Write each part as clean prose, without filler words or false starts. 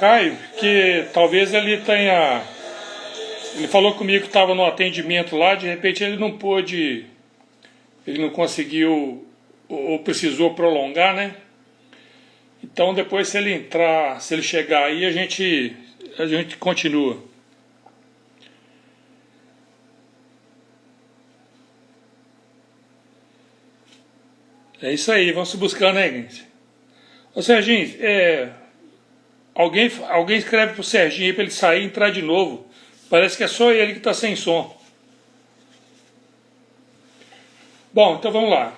Caio, que talvez ele tenha... Ele falou comigo que estava no atendimento lá, de repente ele não pôde, ele não conseguiu ou precisou prolongar, né? Então depois se ele entrar, se ele chegar aí, a gente continua. É isso aí, vamos se buscando aí, gente. Ô Serginho, alguém escreve pro Serginho aí pra ele sair e entrar de novo. Parece que é só ele que tá sem som. Bom, então vamos lá.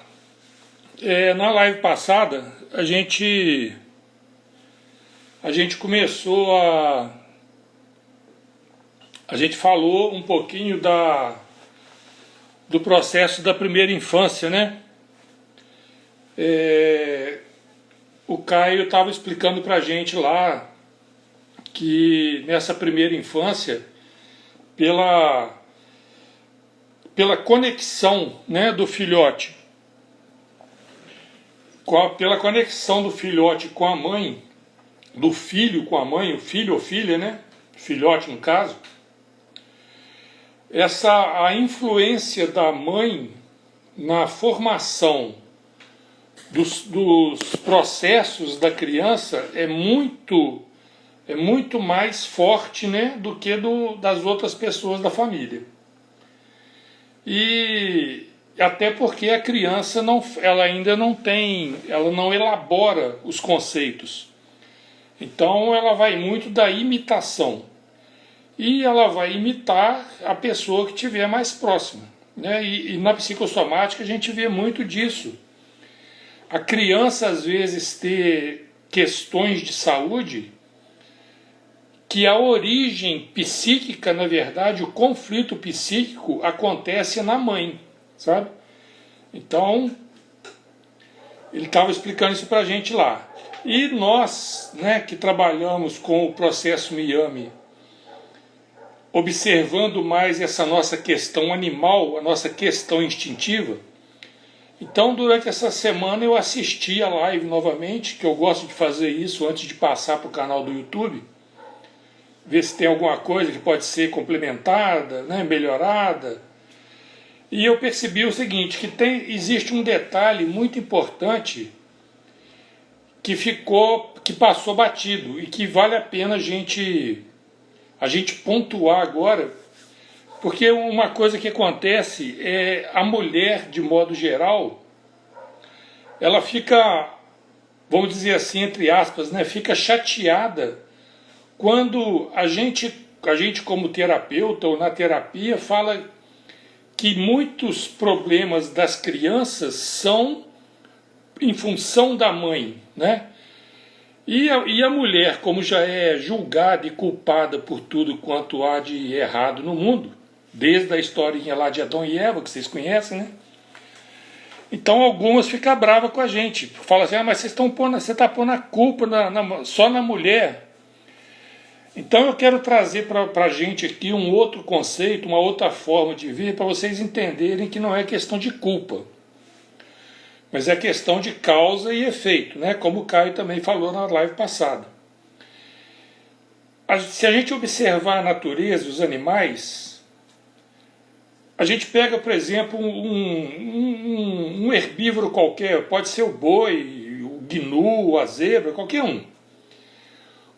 Na live passada, a gente começou a gente falou um pouquinho do processo da primeira infância, né? O Caio estava explicando pra gente lá que nessa primeira infância, pela conexão, né, do filhote, pela conexão do filhote com a mãe, do filho com a mãe, o filho ou filha, né, filhote no caso, a influência da mãe na formação dos processos da criança é muito mais forte, né, do que das outras pessoas da família. E até porque a criança ela ainda não tem, ela não elabora os conceitos. Então ela vai muito da imitação. E ela vai imitar a pessoa que estiver mais próxima, né? E na psicossomática a gente vê muito disso. A criança às vezes ter questões de saúde que a origem psíquica, na verdade, o conflito psíquico acontece na mãe, sabe? Então, ele estava explicando isso pra gente lá. E nós, né, que trabalhamos com o processo Miami, observando mais essa nossa questão animal, a nossa questão instintiva, então durante essa semana eu assisti a live novamente, que eu gosto de fazer isso antes de passar para o canal do YouTube, ver se tem alguma coisa que pode ser complementada, né, melhorada. E eu percebi o seguinte, que existe um detalhe muito importante que passou batido e que vale a pena a gente pontuar agora, porque uma coisa que acontece é a mulher, de modo geral, ela fica, vamos dizer assim, entre aspas, né, fica chateada quando a gente como terapeuta ou na terapia fala que muitos problemas das crianças são em função da mãe, né? E a mulher, como já é julgada e culpada por tudo quanto há de errado no mundo, desde a historinha lá de Adão e Eva, que vocês conhecem, né? Então algumas ficam bravas com a gente, falam assim, mas você está pondo a culpa só na mulher. Então eu quero trazer para a gente aqui um outro conceito, uma outra forma de ver, para vocês entenderem que não é questão de culpa, mas é questão de causa e efeito, né? Como o Caio também falou na live passada. Se a gente observar a natureza, os animais, a gente pega, por exemplo, um herbívoro qualquer, pode ser o boi, o gnu, a zebra, qualquer um.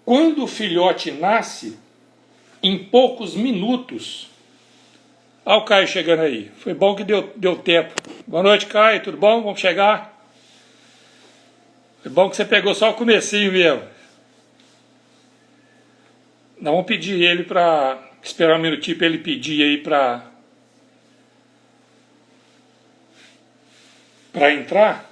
Quando o filhote nasce, em poucos minutos... Olha o Caio chegando aí. Foi bom que deu tempo. Boa noite, Caio. Tudo bom? Vamos chegar? Foi bom que você pegou só o comecinho mesmo. Nós vamos pedir ele para... Esperar um minutinho para ele pedir aí para entrar.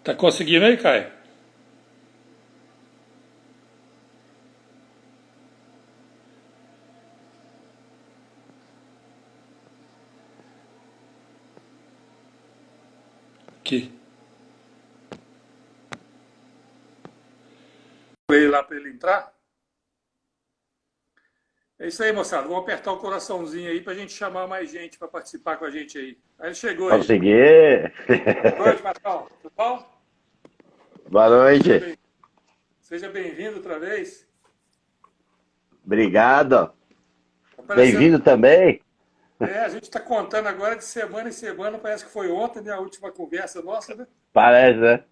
Tá conseguindo aí, Caio? Aqui. Falei lá para ele entrar. É isso aí, moçada. Vamos apertar o coraçãozinho aí para a gente chamar mais gente para participar com a gente aí. Aí ele chegou aí. Consegui. Boa noite, Marcão. Tudo bom? Boa Seja noite. bem- Seja bem-vindo outra vez. Obrigado. Tá parecendo. Bem-vindo também. A gente está contando agora de semana em semana. Parece que foi ontem, né? A última conversa nossa, né? Parece, né?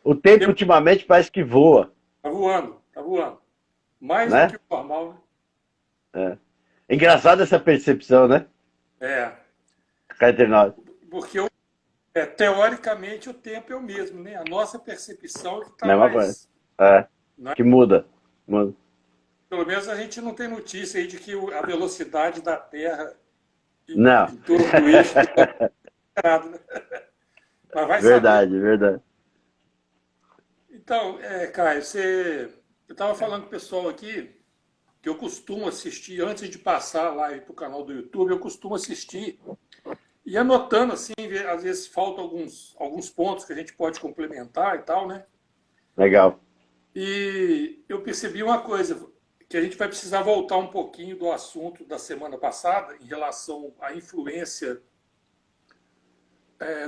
O tempo Tempo ultimamente parece que voa, tá voando, tá voando. Mais do que né? o normal, É. Engraçado essa percepção, né? né? Cá entre nós. Porque teoricamente o tempo é o mesmo, né? A nossa percepção é que está Mesma coisa. mais. É. Né? Que muda. Muda. Pelo menos a gente não tem notícia aí de que a velocidade da Terra Não. em torno do eixo está alterada, né? Mas vai saber. Verdade, verdade. Então, Caio, eu estava falando com o pessoal aqui que eu costumo assistir, antes de passar a live para o canal do YouTube, eu costumo assistir e anotando assim, às vezes faltam alguns pontos que a gente pode complementar e tal, né? Legal. E eu percebi uma coisa, que a gente vai precisar voltar um pouquinho do assunto da semana passada em relação à influência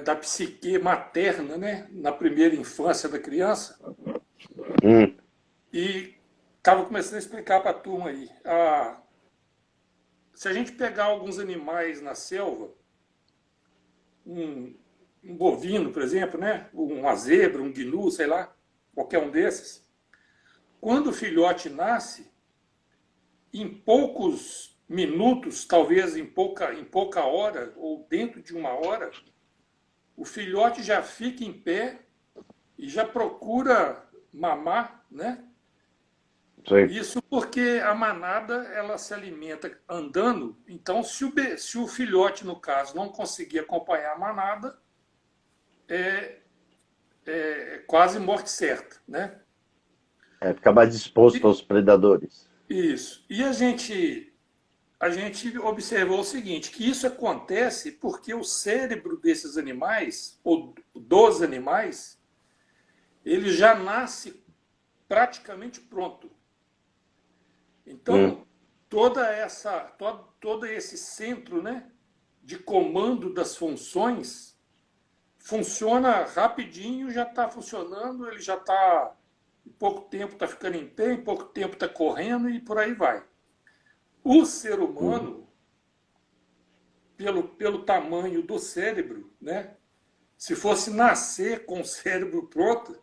da psique materna, né, na primeira infância da criança. Hum, E estava começando a explicar para a turma aí. Se a gente pegar alguns animais na selva, um, um bovino, por exemplo, né, uma zebra, um gnu, sei lá, qualquer um desses, quando o filhote nasce, em poucos minutos, talvez em pouca hora, ou dentro de uma hora, o filhote já fica em pé e já procura mamar, né? sei. Isso porque a manada ela se alimenta andando. Então, se o filhote, no caso, não conseguir acompanhar a manada, é quase morte certa, né? É, fica mais disposto E, aos predadores. isso. E a gente observou o seguinte, que isso acontece porque o cérebro desses animais, ou dos animais, ele já nasce praticamente pronto. Hum, Então, todo esse centro, né, de comando das funções funciona rapidinho, já está funcionando, ele já está, em pouco tempo está ficando em pé, em pouco tempo está correndo e por aí vai. O ser hum, humano, pelo tamanho do cérebro, né, se fosse nascer com o cérebro pronto,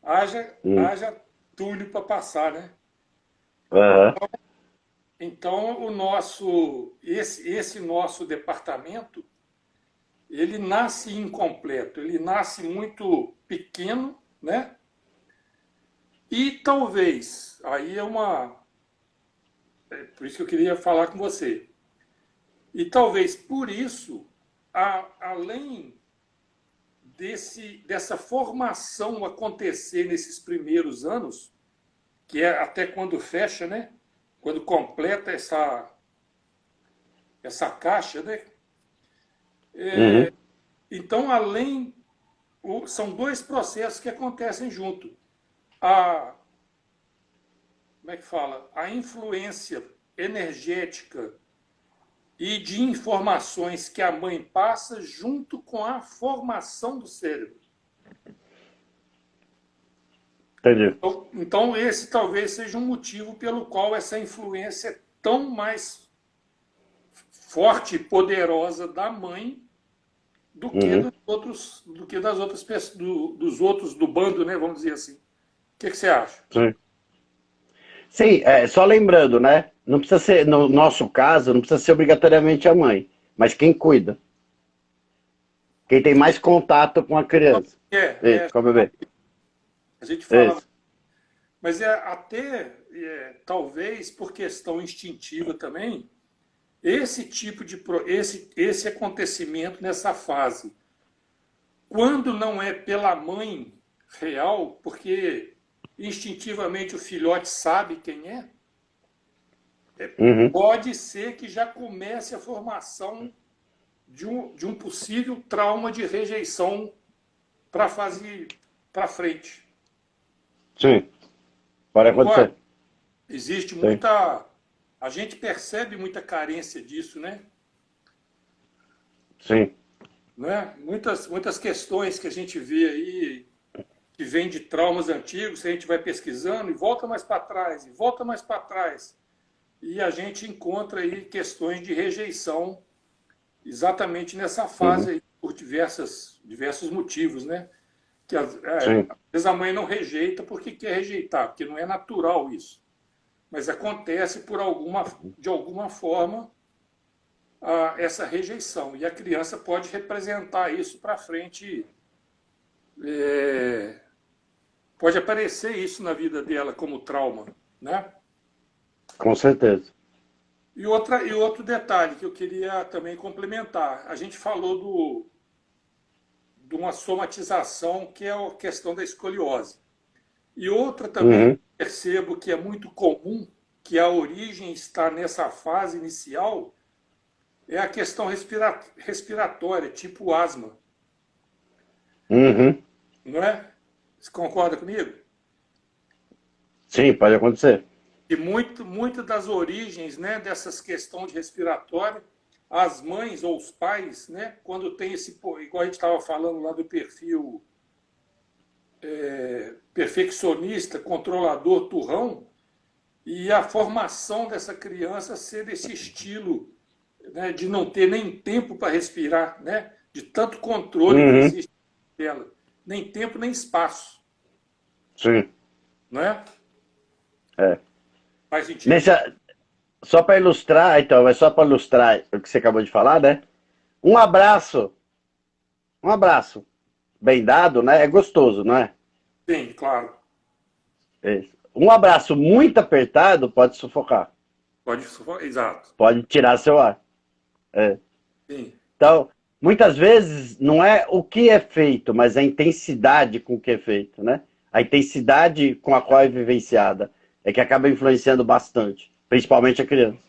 haja, hum. haja túnel para passar, né? Aham. Então, esse nosso departamento, ele nasce incompleto, ele nasce muito pequeno, né? E talvez, aí por isso que eu queria falar com você. E talvez por isso, além dessa formação acontecer nesses primeiros anos, que é até quando fecha, né? Quando completa essa caixa, né? Uhum. Então, são dois processos que acontecem junto. A, como é que fala? A influência energética e de informações que a mãe passa junto com a formação do cérebro. Entendi. Então esse talvez seja um motivo pelo qual essa influência é tão mais forte e poderosa da mãe do que Uhum. dos outros, do que das outras pessoas, dos outros do bando, né? Vamos dizer assim. O que você acha? Sim. Sim, só lembrando, né? Não precisa ser, no nosso caso, não precisa ser obrigatoriamente a mãe, mas quem cuida, quem tem mais contato com a criança. Isso, com o bebê. A gente fala, Isso. mas até talvez por questão instintiva também, esse acontecimento nessa fase, quando não é pela mãe real, porque instintivamente o filhote sabe quem Uhum. pode ser que já comece a formação de um possível trauma de rejeição para a fase para frente. Sim, pode Concorda? acontecer. Existe Sim. A gente percebe muita carência disso, né? Sim. Né? Muitas questões que a gente vê aí, que vem de traumas antigos, a gente vai pesquisando e volta mais para trás, e volta mais para trás. E a gente encontra aí questões de rejeição exatamente nessa fase aí, por diversos motivos, né? Que às Sim. vezes a mãe não rejeita porque quer rejeitar, porque não é natural isso. Mas acontece de alguma forma essa rejeição. E a criança pode representar isso para frente, pode aparecer isso na vida dela como trauma, né? Com certeza. E outro detalhe que eu queria também complementar. A gente falou de uma somatização que é a questão da escoliose. E outra também percebo que é muito comum, que a origem está nessa fase inicial, é a questão respiratória, tipo asma. Uhum. Não é? Você concorda comigo? Sim, pode acontecer. E muito das origens, né, dessas questões de respiratória, as mães ou os pais, né, quando tem igual a gente estava falando lá do perfil perfeccionista, controlador, turrão, e a formação dessa criança ser desse estilo, né, de não ter nem tempo para respirar, né, de tanto controle que existe dela, nem tempo nem espaço, Sim. não é? É. Faz sentido? Só para ilustrar, então, é só para ilustrar o que você acabou de falar, né? Um abraço, um abraço bem dado, né? É gostoso, não é? Sim, claro. Um abraço muito apertado pode sufocar, Exato. pode tirar seu ar. É. Sim. Então, muitas vezes não é o que é feito, mas a intensidade com que é feito, né? A intensidade com a qual é vivenciada é que acaba influenciando bastante, principalmente a criança.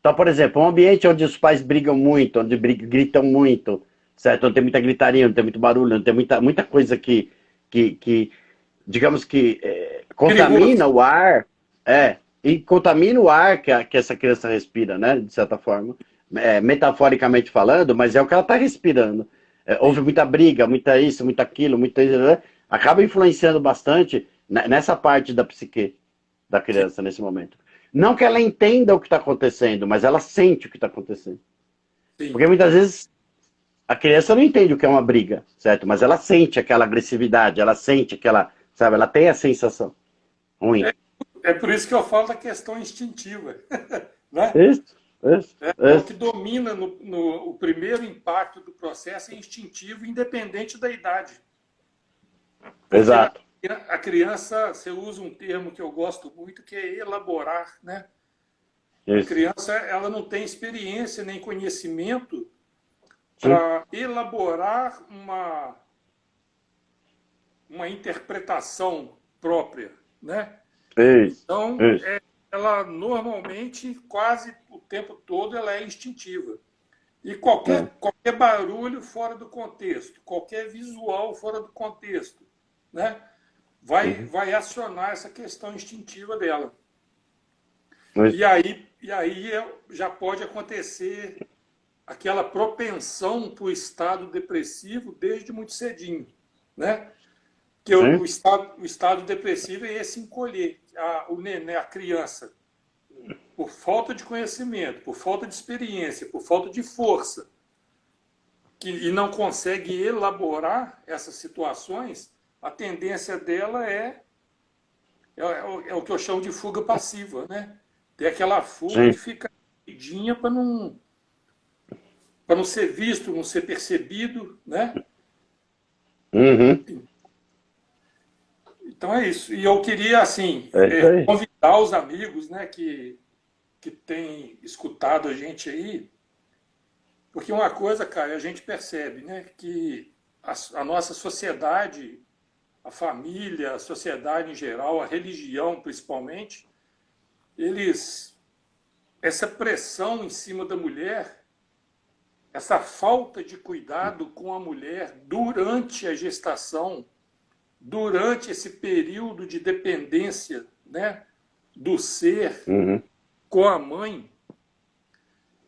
Então, por exemplo, um ambiente onde os pais brigam muito, onde gritam muito, certo? Onde tem muita gritaria, onde tem muito barulho, onde tem muita coisa que digamos que contamina Perigoso. o ar, e contamina o ar que essa criança respira, né? De certa forma. Metaforicamente falando, mas é o que ela está respirando. Houve muita briga, muita isso, muita aquilo, muita isso, né? Acaba influenciando bastante nessa parte da psique da criança nesse momento. Não que ela entenda o que está acontecendo, mas ela sente o que está acontecendo. Sim. Porque muitas vezes a criança não entende o que é uma briga, certo? Mas ela sente aquela agressividade, ela sente aquela, sabe? Ela tem a sensação ruim. É por isso que eu falo da questão instintiva, né? Isso. É o que domina o primeiro impacto do processo é instintivo, independente da idade. Porque Exato. a criança, você usa um termo que eu gosto muito, que é elaborar, né? A Isso. criança, ela não tem experiência nem conhecimento Sim. para elaborar uma interpretação própria, né? Isso. Então, Isso. ela normalmente, quase o tempo todo, ela é instintiva. E qualquer barulho fora do contexto, qualquer visual fora do contexto, né, vai acionar essa questão instintiva dela. Isso. E aí já pode acontecer aquela propensão para o estado depressivo desde muito cedinho, né? Que o estado depressivo é esse encolher o neném, a criança, por falta de conhecimento, por falta de experiência, por falta de força, e não consegue elaborar essas situações, a tendência dela é o que eu chamo de fuga passiva, né? Tem aquela fuga de ficar quietinha para não ser visto, não ser percebido, né? Então é isso. E eu queria, assim, convidar os amigos, né, que têm escutado a gente aí, porque uma coisa, cara, a gente percebe, né, que a nossa sociedade, a família, a sociedade em geral, a religião principalmente, essa pressão em cima da mulher, essa falta de cuidado com a mulher durante a gestação, durante esse período de dependência, né, do ser, com a mãe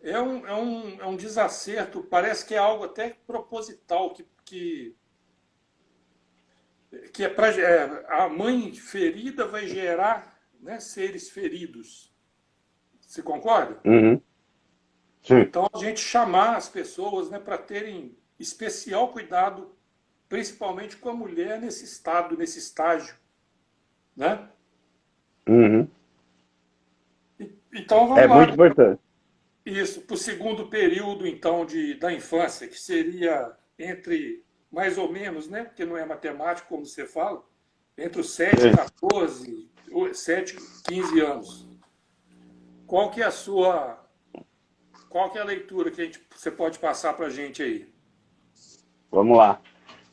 é um desacerto, parece que é algo até proposital, que é pra, a mãe ferida vai gerar, né, seres feridos. Você concorda? Uhum. Sim. Então a gente chamar as pessoas, né, para terem especial cuidado, principalmente com a mulher nesse estado, nesse estágio, né? Uhum. Então É vamos lá, muito importante. isso, para o segundo período, então, da infância, que seria entre, mais ou menos, né? Porque não é matemático, como você fala, entre os 7 e Sim. 14, 7 e 15 anos. Qual que é a sua, qual que é a leitura que você pode passar para a gente aí? Vamos lá.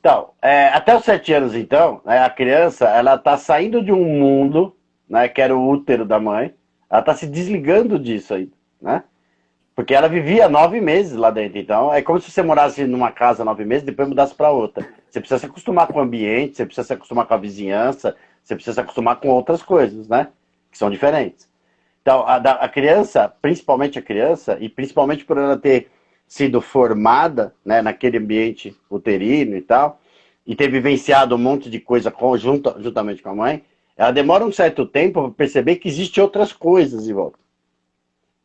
Então, até os 7 anos, então, né, a criança, ela está saindo de um mundo, né, que era o útero da mãe, ela está se desligando disso aí, né? Porque ela vivia 9 meses lá dentro. Então, é como se você morasse numa casa 9 meses e depois mudasse para outra. Você precisa se acostumar com o ambiente, você precisa se acostumar com a vizinhança, você precisa se acostumar com outras coisas, né? Que são diferentes. Então, a criança, principalmente a criança, e principalmente por ela ter sido formada, né, naquele ambiente uterino e tal, e ter vivenciado um monte de coisa juntamente com a mãe, ela demora um certo tempo para perceber que existem outras coisas em volta.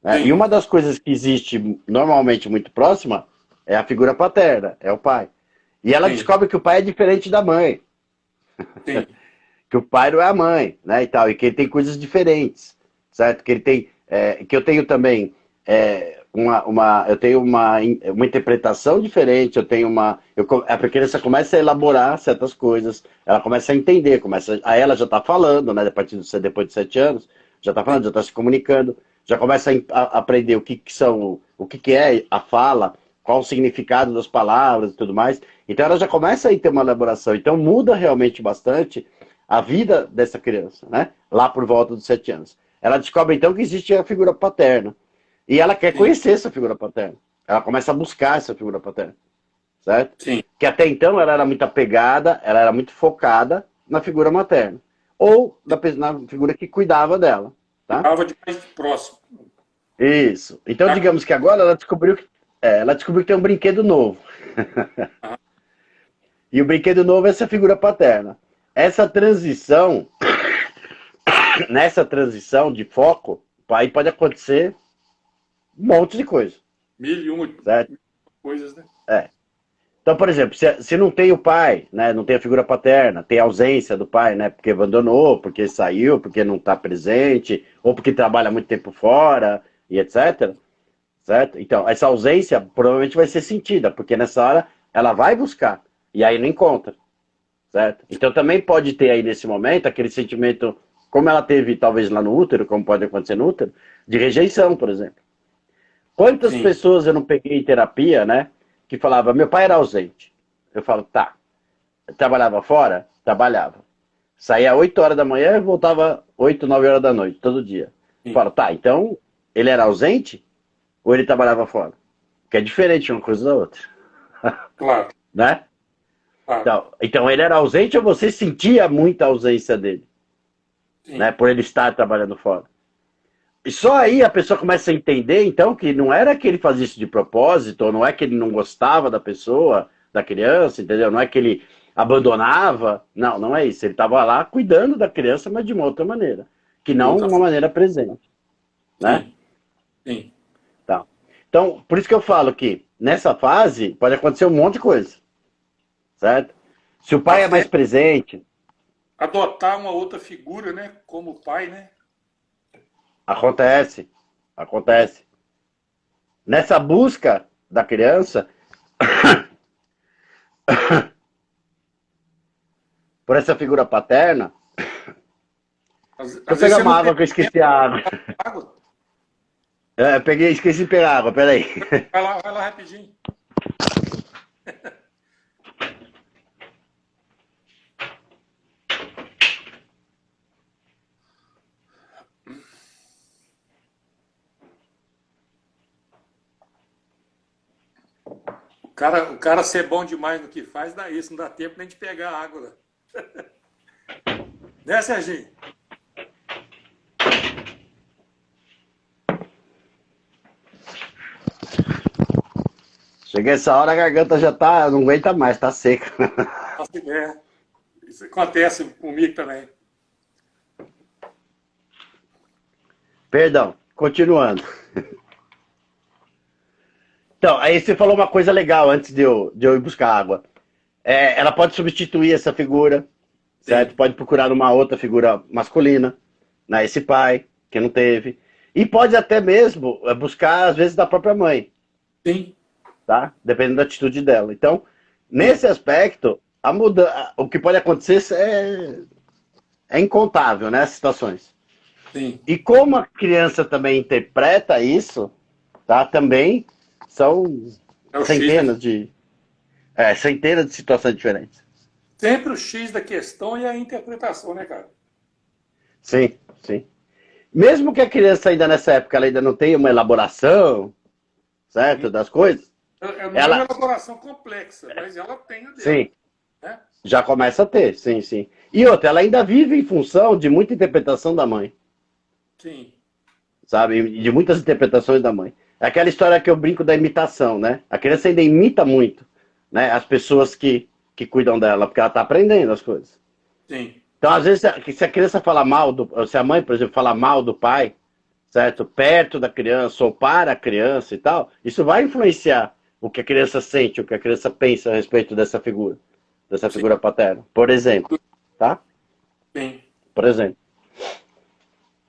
Né? E Sim, uma das coisas que existe normalmente muito próxima é a figura paterna, é o pai. E ela sim, descobre que o pai é diferente da mãe, sim, que o pai não é a mãe, né, e tal, e que ele tem coisas diferentes, certo? Que ele tem, que eu tenho também eu tenho uma interpretação diferente, eu tenho a criança começa a elaborar certas coisas, ela começa a entender, aí ela já está falando, né, depois de 7 anos, já está falando, já está se comunicando, já começa a aprender o que é a fala, qual o significado das palavras e tudo mais. Então ela já começa a ter uma elaboração. Então muda realmente bastante a vida dessa criança, né? Lá por volta dos 7 anos. Ela descobre então que existe a figura paterna. E ela quer sim, conhecer essa figura paterna. Ela começa a buscar essa figura paterna, certo? sim. Que até então ela era muito apegada, ela era muito focada na figura materna. Ou na figura que cuidava dela, tá? Cuidava de mais próximo. Isso. Então, Tá? digamos que agora ela descobriu que tem um brinquedo novo. Ah, E o brinquedo novo é essa figura paterna. Essa transição, nessa transição de foco, aí pode acontecer um monte de coisa, mil e uma certo? coisas, né? É. Então, por exemplo, se não tem o pai, né, não tem a figura paterna, tem a ausência do pai, né, porque abandonou, porque saiu, porque não está presente, ou porque trabalha muito tempo fora, e etc. Certo? Então, essa ausência provavelmente vai ser sentida, porque nessa hora ela vai buscar, e aí não encontra, certo? Então também pode ter aí nesse momento aquele sentimento, como ela teve talvez lá no útero, como pode acontecer no útero, de rejeição, por exemplo. Quantas Sim, pessoas eu não peguei em terapia, né, que falava, meu pai era ausente. Eu falo, tá, trabalhava fora? Trabalhava. Saía 8 horas da manhã e voltava 8, 9 horas da noite, todo dia. Eu sim. falo, tá, então ele era ausente ou ele trabalhava fora? Que é diferente uma coisa da outra, Claro, né? claro. Então ele era ausente ou você sentia muita ausência dele, né? Sim. Por ele estar trabalhando fora. E só aí a pessoa começa a entender, então, que não era que ele fazia isso de propósito, ou não é que ele não gostava da pessoa, da criança, entendeu? Não é que ele abandonava. Não, não é isso. Ele estava lá cuidando da criança, mas de uma outra maneira. Que De não outra uma forma. maneira presente, né? Sim, sim. Tá. Então, por isso que eu falo que nessa fase pode acontecer um monte de coisa, certo? Se o pai é mais Até presente, adotar uma outra figura, né? Como pai, né? acontece, Sim. acontece. Nessa busca da criança, por essa figura paterna, deixa eu Às vezes pegar você uma não água tem que eu esqueci a água. água. Esqueci de pegar água, peraí. Vai lá rapidinho. O cara ser bom demais no que faz, dá isso, não dá tempo nem de pegar a água. Né, Serginho? Chega essa hora, a garganta já tá, não aguenta mais, tá seca. Assim, isso acontece comigo também. Perdão, continuando. Então, aí você falou uma coisa legal antes de eu ir buscar água. Ela pode substituir essa figura, certo? Sim, Pode procurar uma outra figura masculina, né? Esse pai que não teve. E pode até mesmo buscar, às vezes, da própria mãe, sim, tá? Dependendo da atitude dela. Então, sim, nesse aspecto, o que pode acontecer é incontável, né? As situações. sim. E como a criança também interpreta isso, tá? Também são É o X da... centenas de situações diferentes. Sempre o X da questão e a interpretação, né, cara? Sim, sim. Mesmo que a criança ainda nessa época ela ainda não tenha uma elaboração, certo, Sim. das coisas, Não é uma ela, elaboração complexa, mas ela tem a dela, sim, né? já começa a ter, sim, sim. E outra, ela ainda vive em função de muita interpretação da mãe, Sim, sabe, de muitas interpretações da mãe. É aquela história que eu brinco da imitação, né? A criança ainda imita muito, né, as pessoas que cuidam dela, porque ela está aprendendo as coisas. sim, Então, às vezes, se a criança fala mal se a mãe, por exemplo, fala mal do pai, certo? Perto da criança ou para a criança e tal, isso vai influenciar o que a criança sente, o que a criança pensa a respeito dessa sim, figura paterna. Por exemplo, tá? sim, Por exemplo.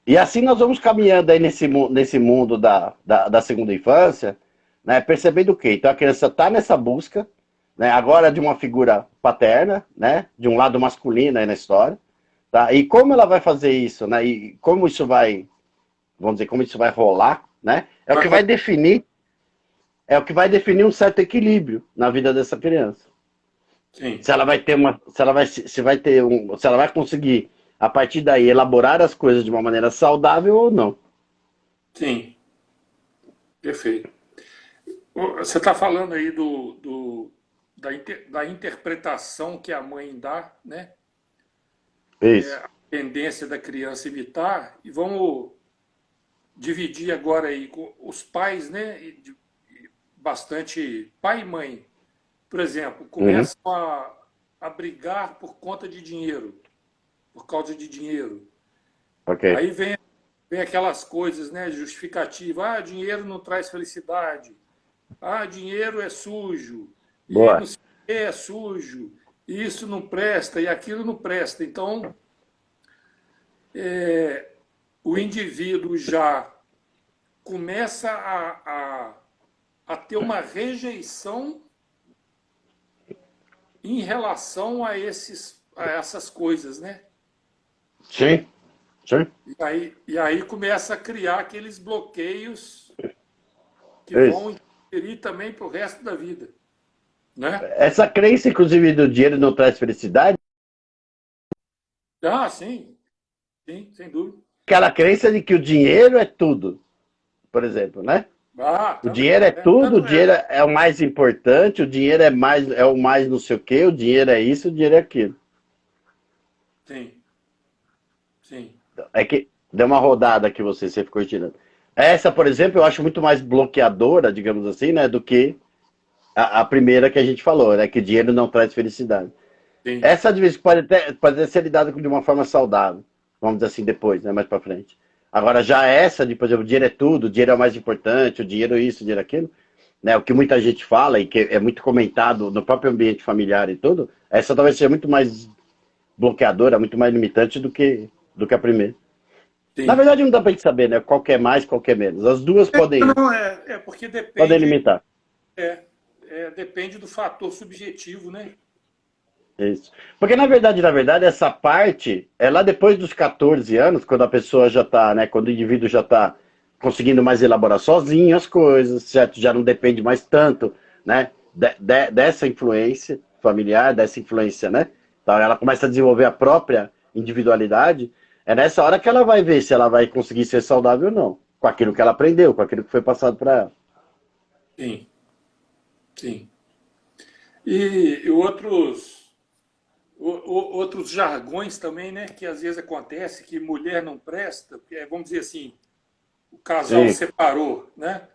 E assim nós vamos caminhando aí nesse mundo da segunda infância, né? Percebendo o quê? Então a criança está nessa busca, né? Agora de uma figura paterna, né? De um lado masculino aí na história, tá? E como ela vai fazer isso, né? E como isso vai, vamos dizer, como isso vai rolar, né? vai, É o que vai definir um certo equilíbrio na vida dessa criança. sim, Se ela vai ter uma, se vai ter se ela vai conseguir a partir daí elaborar as coisas de uma maneira saudável ou não. sim, perfeito. Você está falando aí da interpretação que a mãe dá, né? Isso. A tendência da criança imitar, e vamos dividir agora aí com os pais, né? Bastante pai e mãe, por exemplo, Uhum. começam a brigar por conta de dinheiro, por causa de dinheiro. Ok. Aí vem aquelas coisas, né? Justificativa. Ah, dinheiro não traz felicidade. Ah, dinheiro é sujo. E não Boa. sei o que é sujo. E isso não presta, e aquilo não presta. Então, o indivíduo já começa a ter uma rejeição em relação a essas coisas, né? Sim. Sim. E aí começa a criar aqueles bloqueios que Isso. vão interferir também para o resto da vida, né? Essa crença, inclusive, do dinheiro não traz felicidade, Ah, sim, sim, sem dúvida. aquela crença de que o dinheiro é tudo, por exemplo, né? Ah, O também. dinheiro é tudo, o Tanto dinheiro é o mais importante, o dinheiro é o mais não sei o quê, o dinheiro é isso, o dinheiro é aquilo. sim, sim, É que deu uma rodada que você ficou tirando. Essa, por exemplo, eu acho muito mais bloqueadora, digamos assim, né, do que a primeira que a gente falou, né, que dinheiro não traz felicidade. sim, Essa de vez pode até ser lidada de uma forma saudável, vamos dizer assim, depois, né, mais pra frente. Agora, já essa de, por exemplo, o dinheiro é tudo, o dinheiro é o mais importante, o dinheiro é isso, o dinheiro é aquilo, né, o que muita gente fala e que é muito comentado no próprio ambiente familiar e tudo, essa talvez seja muito mais bloqueadora, muito mais limitante do que a primeira. Na sim. verdade, não dá pra gente saber, né? Qual que é mais, qual que é menos. As duas Não, é porque podem depende, limitar. é, depende do fator subjetivo, né? Isso. Porque na verdade, essa parte é lá depois dos 14 anos, quando a pessoa já tá, né? Quando o indivíduo já tá conseguindo mais elaborar sozinho as coisas, certo? Já não depende mais tanto, né? Dessa influência familiar, dessa influência, né? Então ela começa a desenvolver a própria individualidade. É nessa hora que ela vai ver se ela vai conseguir ser saudável ou não. Com aquilo que ela aprendeu, com aquilo que foi passado para ela. Sim, sim. E outros jargões também, né? Que às vezes acontece que mulher não presta, porque, vamos dizer assim, o casal Sim, separou, né?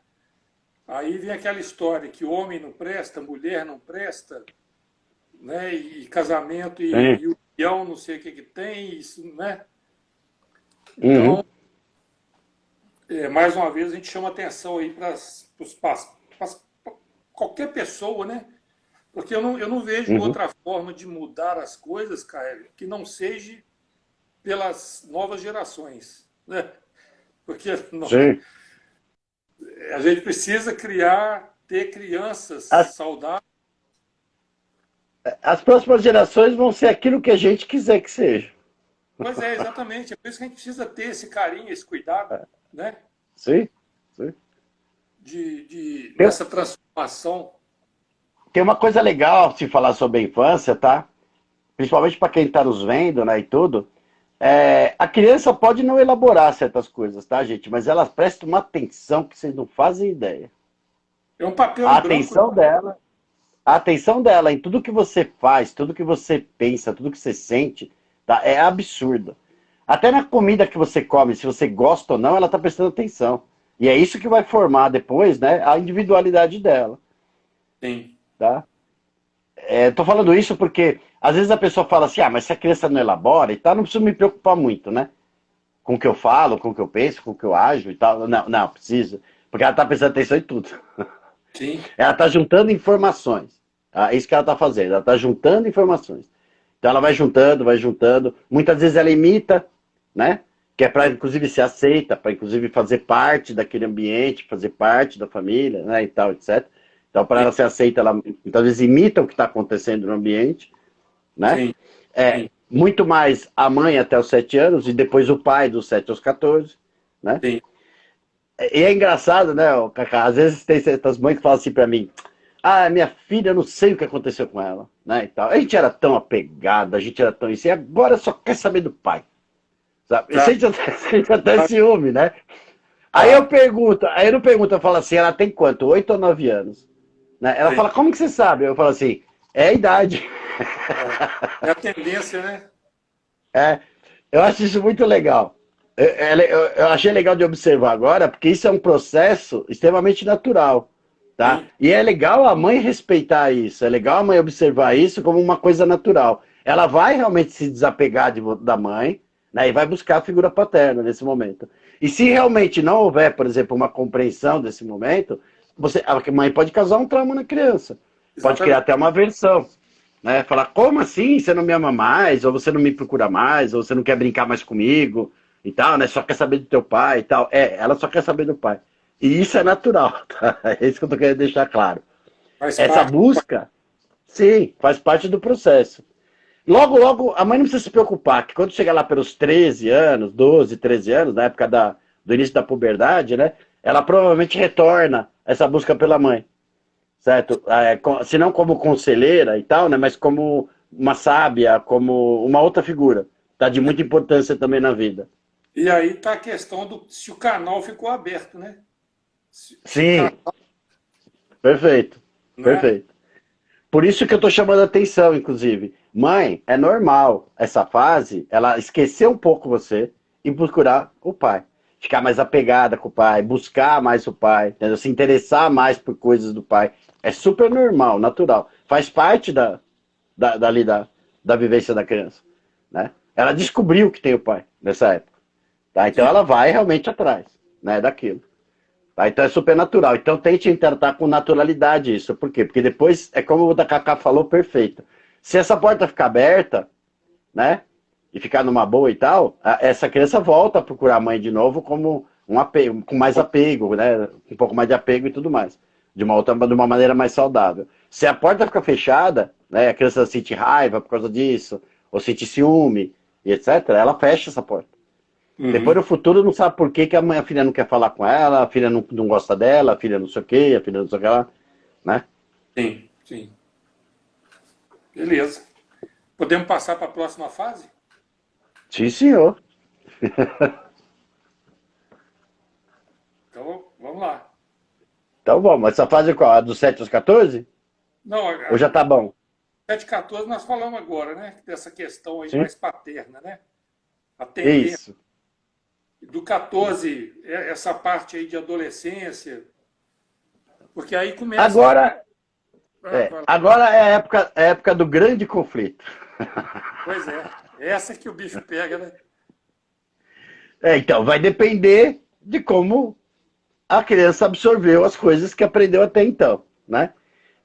Aí vem aquela história que homem não presta, mulher não presta, né? E casamento Sim. e união, não sei o que que tem, isso, né? Uhum. Então, mais uma vez, a gente chama atenção aí para qualquer pessoa, né? Porque eu não vejo Uhum. outra forma de mudar as coisas, cara, que não seja pelas novas gerações, né? Porque Sim. a gente precisa ter crianças As, saudáveis. as próximas gerações vão ser aquilo que a gente quiser que seja. Pois é, exatamente. É por isso que a gente precisa ter esse carinho, esse cuidado, né? Sim, sim. Tem, Nessa transformação. tem uma coisa legal se falar sobre a infância, tá? Principalmente para quem está nos vendo, né, e tudo. A criança pode não elaborar certas coisas, tá, gente? Mas ela presta uma atenção que vocês não fazem ideia. É um papel A em branco, né? atenção dela, a atenção dela em tudo que você faz, tudo que você pensa, tudo que você sente, tá? É absurda. Até na comida que você come, se você gosta ou não, ela está prestando atenção. E é isso que vai formar depois, né, a individualidade dela, Sim. tá? Tô falando isso porque às vezes a pessoa fala assim, ah, mas se a criança não elabora e tal, não preciso me preocupar muito, né? Com o que eu falo, com o que eu penso, com o que eu ajo e tal. Não, não, precisa. Porque ela está prestando atenção em tudo. Sim. Ela está juntando informações. Tá? É isso que ela está fazendo. Ela está juntando informações. Então ela vai juntando, vai juntando. Muitas vezes ela imita, né? Que é para, Sim. inclusive, ser aceita, para, inclusive, fazer parte daquele ambiente, fazer parte da família, né? E tal, etc. Então, para Sim. ela ser aceita, ela muitas vezes imita o que está acontecendo no ambiente, né? Sim. Sim. Muito mais a mãe até os 7 anos e depois o pai dos 7 aos 14, né? Sim. E é engraçado, né, Cacá? Às vezes tem certas mães que falam assim pra mim: ah, minha filha, eu não sei o que aconteceu com ela, né? E tal. A gente era tão apegada, a gente era tão isso, e agora só quer saber do pai, sabe? Tá. Sente até ciúme, né? Tá. Aí eu não pergunto, eu falo assim: ela tem quanto? 8 ou 9 anos? Né? Ela Sim. fala: como que você sabe? Eu falo assim: é a idade. É a tendência, né? É, eu acho isso muito legal. Eu achei legal de observar agora, porque isso é um processo extremamente natural, tá? Sim. E é legal a mãe respeitar isso, é legal a mãe observar isso como uma coisa natural. Ela vai realmente se desapegar da mãe, né? E vai buscar a figura paterna nesse momento. E se realmente não houver, por exemplo, uma compreensão desse momento, a mãe pode causar um trauma na criança. Pode criar Exatamente. até uma aversão, né? Falar, como assim você não me ama mais, ou você não me procura mais, ou você não quer brincar mais comigo e tal, né? Só quer saber do teu pai e tal. Ela só quer saber do pai. E isso é natural, tá? É isso que eu tô querendo deixar claro. Faz Essa parte. busca, sim, faz parte do processo. Logo, logo, a mãe não precisa se preocupar, que quando chegar lá pelos 13 anos, 12, 13 anos, na época do início da puberdade, né? Ela provavelmente retorna essa busca pela mãe, certo? Se não como conselheira e tal, né? Mas como uma sábia, como uma outra figura, tá? De muita importância também na vida. E aí tá a questão do se o canal ficou aberto, né? Se o Sim, canal, perfeito, né? perfeito. Por isso que eu tô chamando a atenção, inclusive. Mãe, é normal essa fase, ela esquecer um pouco você e procurar o pai. Ficar mais apegada com o pai, buscar mais o pai, entendeu? Se interessar mais por coisas do pai. É super normal, natural. Faz parte dali da vivência da criança, né? Ela descobriu que tem o pai nessa época, tá? Então Sim. ela vai realmente atrás, né, daquilo. Tá? Então é super natural. Então tente tratar com naturalidade isso. Por quê? Porque depois, é como o da Kaká falou, perfeito. Se essa porta ficar aberta, né, e ficar numa boa e tal, essa criança volta a procurar a mãe de novo como um apego, com mais apego, né, um pouco mais de apego e tudo mais. De uma maneira mais saudável. Se a porta ficar fechada, né, a criança sente raiva por causa disso, ou sente ciúme, e etc., ela fecha essa porta. Depois Uhum. no futuro não sabe por que, que a filha não quer falar com ela, a filha não gosta dela, a filha não sei o que, a filha não sei o que lá, né? Sim. Sim. Beleza. Podemos passar para a próxima fase? Sim, senhor. Então, vamos lá. Então vamos, essa fase é qual? A dos 7 aos 14? Não, Ou já tá bom? 7 14 nós falamos agora, né? Dessa questão aí Sim? mais paterna, né? A tendência. Isso. Do 14, essa parte aí de adolescência, Porque aí começa... Agora, Vai lá. agora é a época do grande conflito. Pois é, essa que o bicho pega, né? Então, vai depender de como a criança absorveu as coisas que aprendeu até então, né?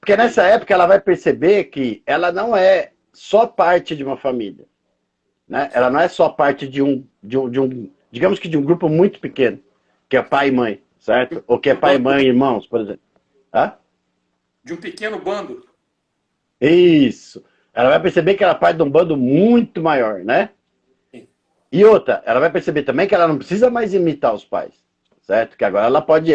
Porque nessa época ela vai perceber que ela não é só parte de uma família, né? Ela não é só parte digamos que de um grupo muito pequeno, que é pai e mãe, certo? Ou que é Um pai, bando, mãe e irmãos, por exemplo. Hã? de um pequeno bando. Isso. Ela vai perceber que ela é parte de um bando muito maior, né? Sim. E outra, ela vai perceber também que ela não precisa mais imitar os pais, certo? Que agora ela pode,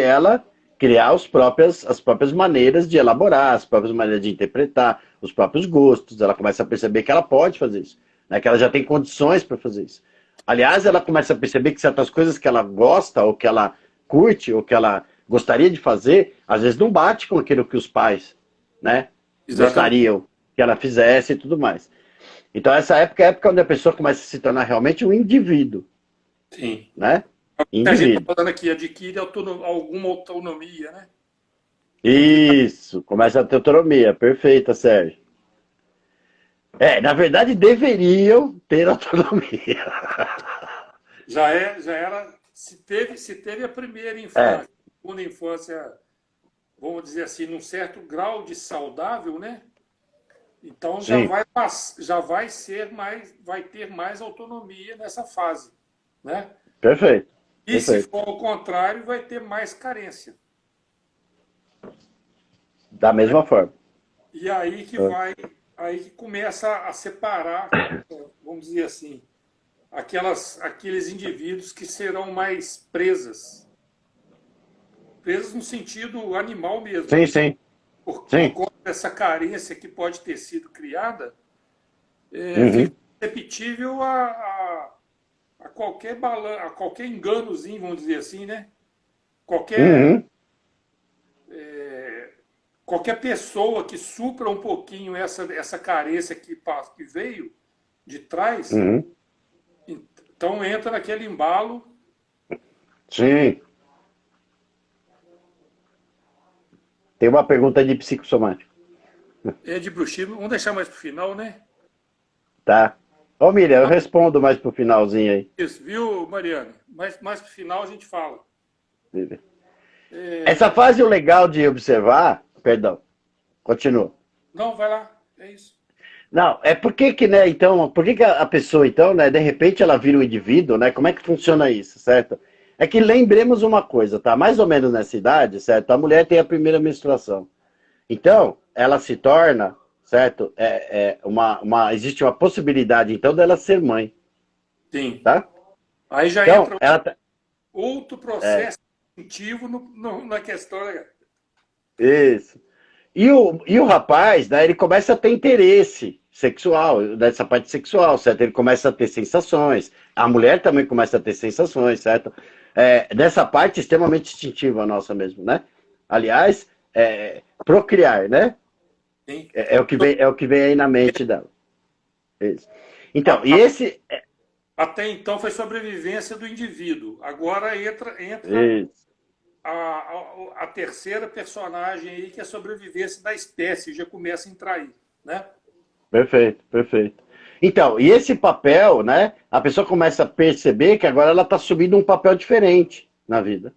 criar as próprias maneiras de elaborar, as próprias maneiras de interpretar, os próprios gostos. Ela começa a perceber que ela pode fazer isso, né? Que ela já tem condições para fazer isso. Aliás, ela começa a perceber que certas coisas que ela gosta, ou que ela curte, ou que ela gostaria de fazer, às vezes não bate com aquilo que os pais, né, Exatamente. gostariam que ela fizesse e tudo mais. Então essa época é a época onde a pessoa começa a se tornar realmente um indivíduo, Sim. né? A gente está Indivíduo. falando aqui, adquire alguma autonomia, né? Isso, começa a ter autonomia. Perfeita, Sérgio. Na verdade, deveriam ter autonomia. Já era, se teve a primeira É, infância, a segunda infância, vamos dizer assim, num certo grau de saudável, né? Então sim, já vai ser mais, vai ter mais autonomia nessa fase, né? perfeito, E se perfeito. for o contrário, vai ter mais carência, Da né? mesma forma. E aí que começa a separar, vamos dizer assim, aqueles indivíduos que serão mais presas no sentido animal mesmo, Sim, sim, por sim. conta dessa carência que pode ter sido criada, fica Uhum, repetível a a qualquer enganozinho, vamos dizer assim, né? Qualquer, uhum, qualquer pessoa que supra um pouquinho essa carência que veio de trás, uhum. então entra naquele embalo. Sim. Tem uma pergunta de psicossomático, É de bruxismo. Vamos deixar mais pro final, né? tá? Ô, Miriam, eu respondo mais pro finalzinho aí. Isso, viu, Mariana? Mais pro final a gente fala. Essa fase o legal de observar, perdão, continua. Não, vai lá. É isso. Não, é porque que, né, então, por que que a pessoa, então, né, de repente ela vira um indivíduo, né, como é que funciona isso, certo? É que lembremos uma coisa, tá? Mais ou menos nessa idade, certo? A mulher tem a primeira menstruação. Então, ela se torna, certo? Existe uma possibilidade, então, dela ser mãe, Sim. tá? Aí já Então, entra ela, outro processo instintivo na questão, né? isso. E o rapaz, né, ele começa a ter interesse sexual, dessa parte sexual, certo? Ele começa a ter sensações. A mulher também começa a ter sensações, certo? Dessa parte extremamente instintiva nossa mesmo, né? Aliás, procriar, né? Sim. É o que vem aí na mente dela. Isso. Então, A- e a- esse. Até então foi sobrevivência do indivíduo. Agora entra Isso. a terceira personagem aí, que é a sobrevivência da espécie, já começa a entrar aí, né? Perfeito, perfeito. Então, e esse papel, né? A pessoa começa a perceber que agora ela está assumindo um papel diferente na vida.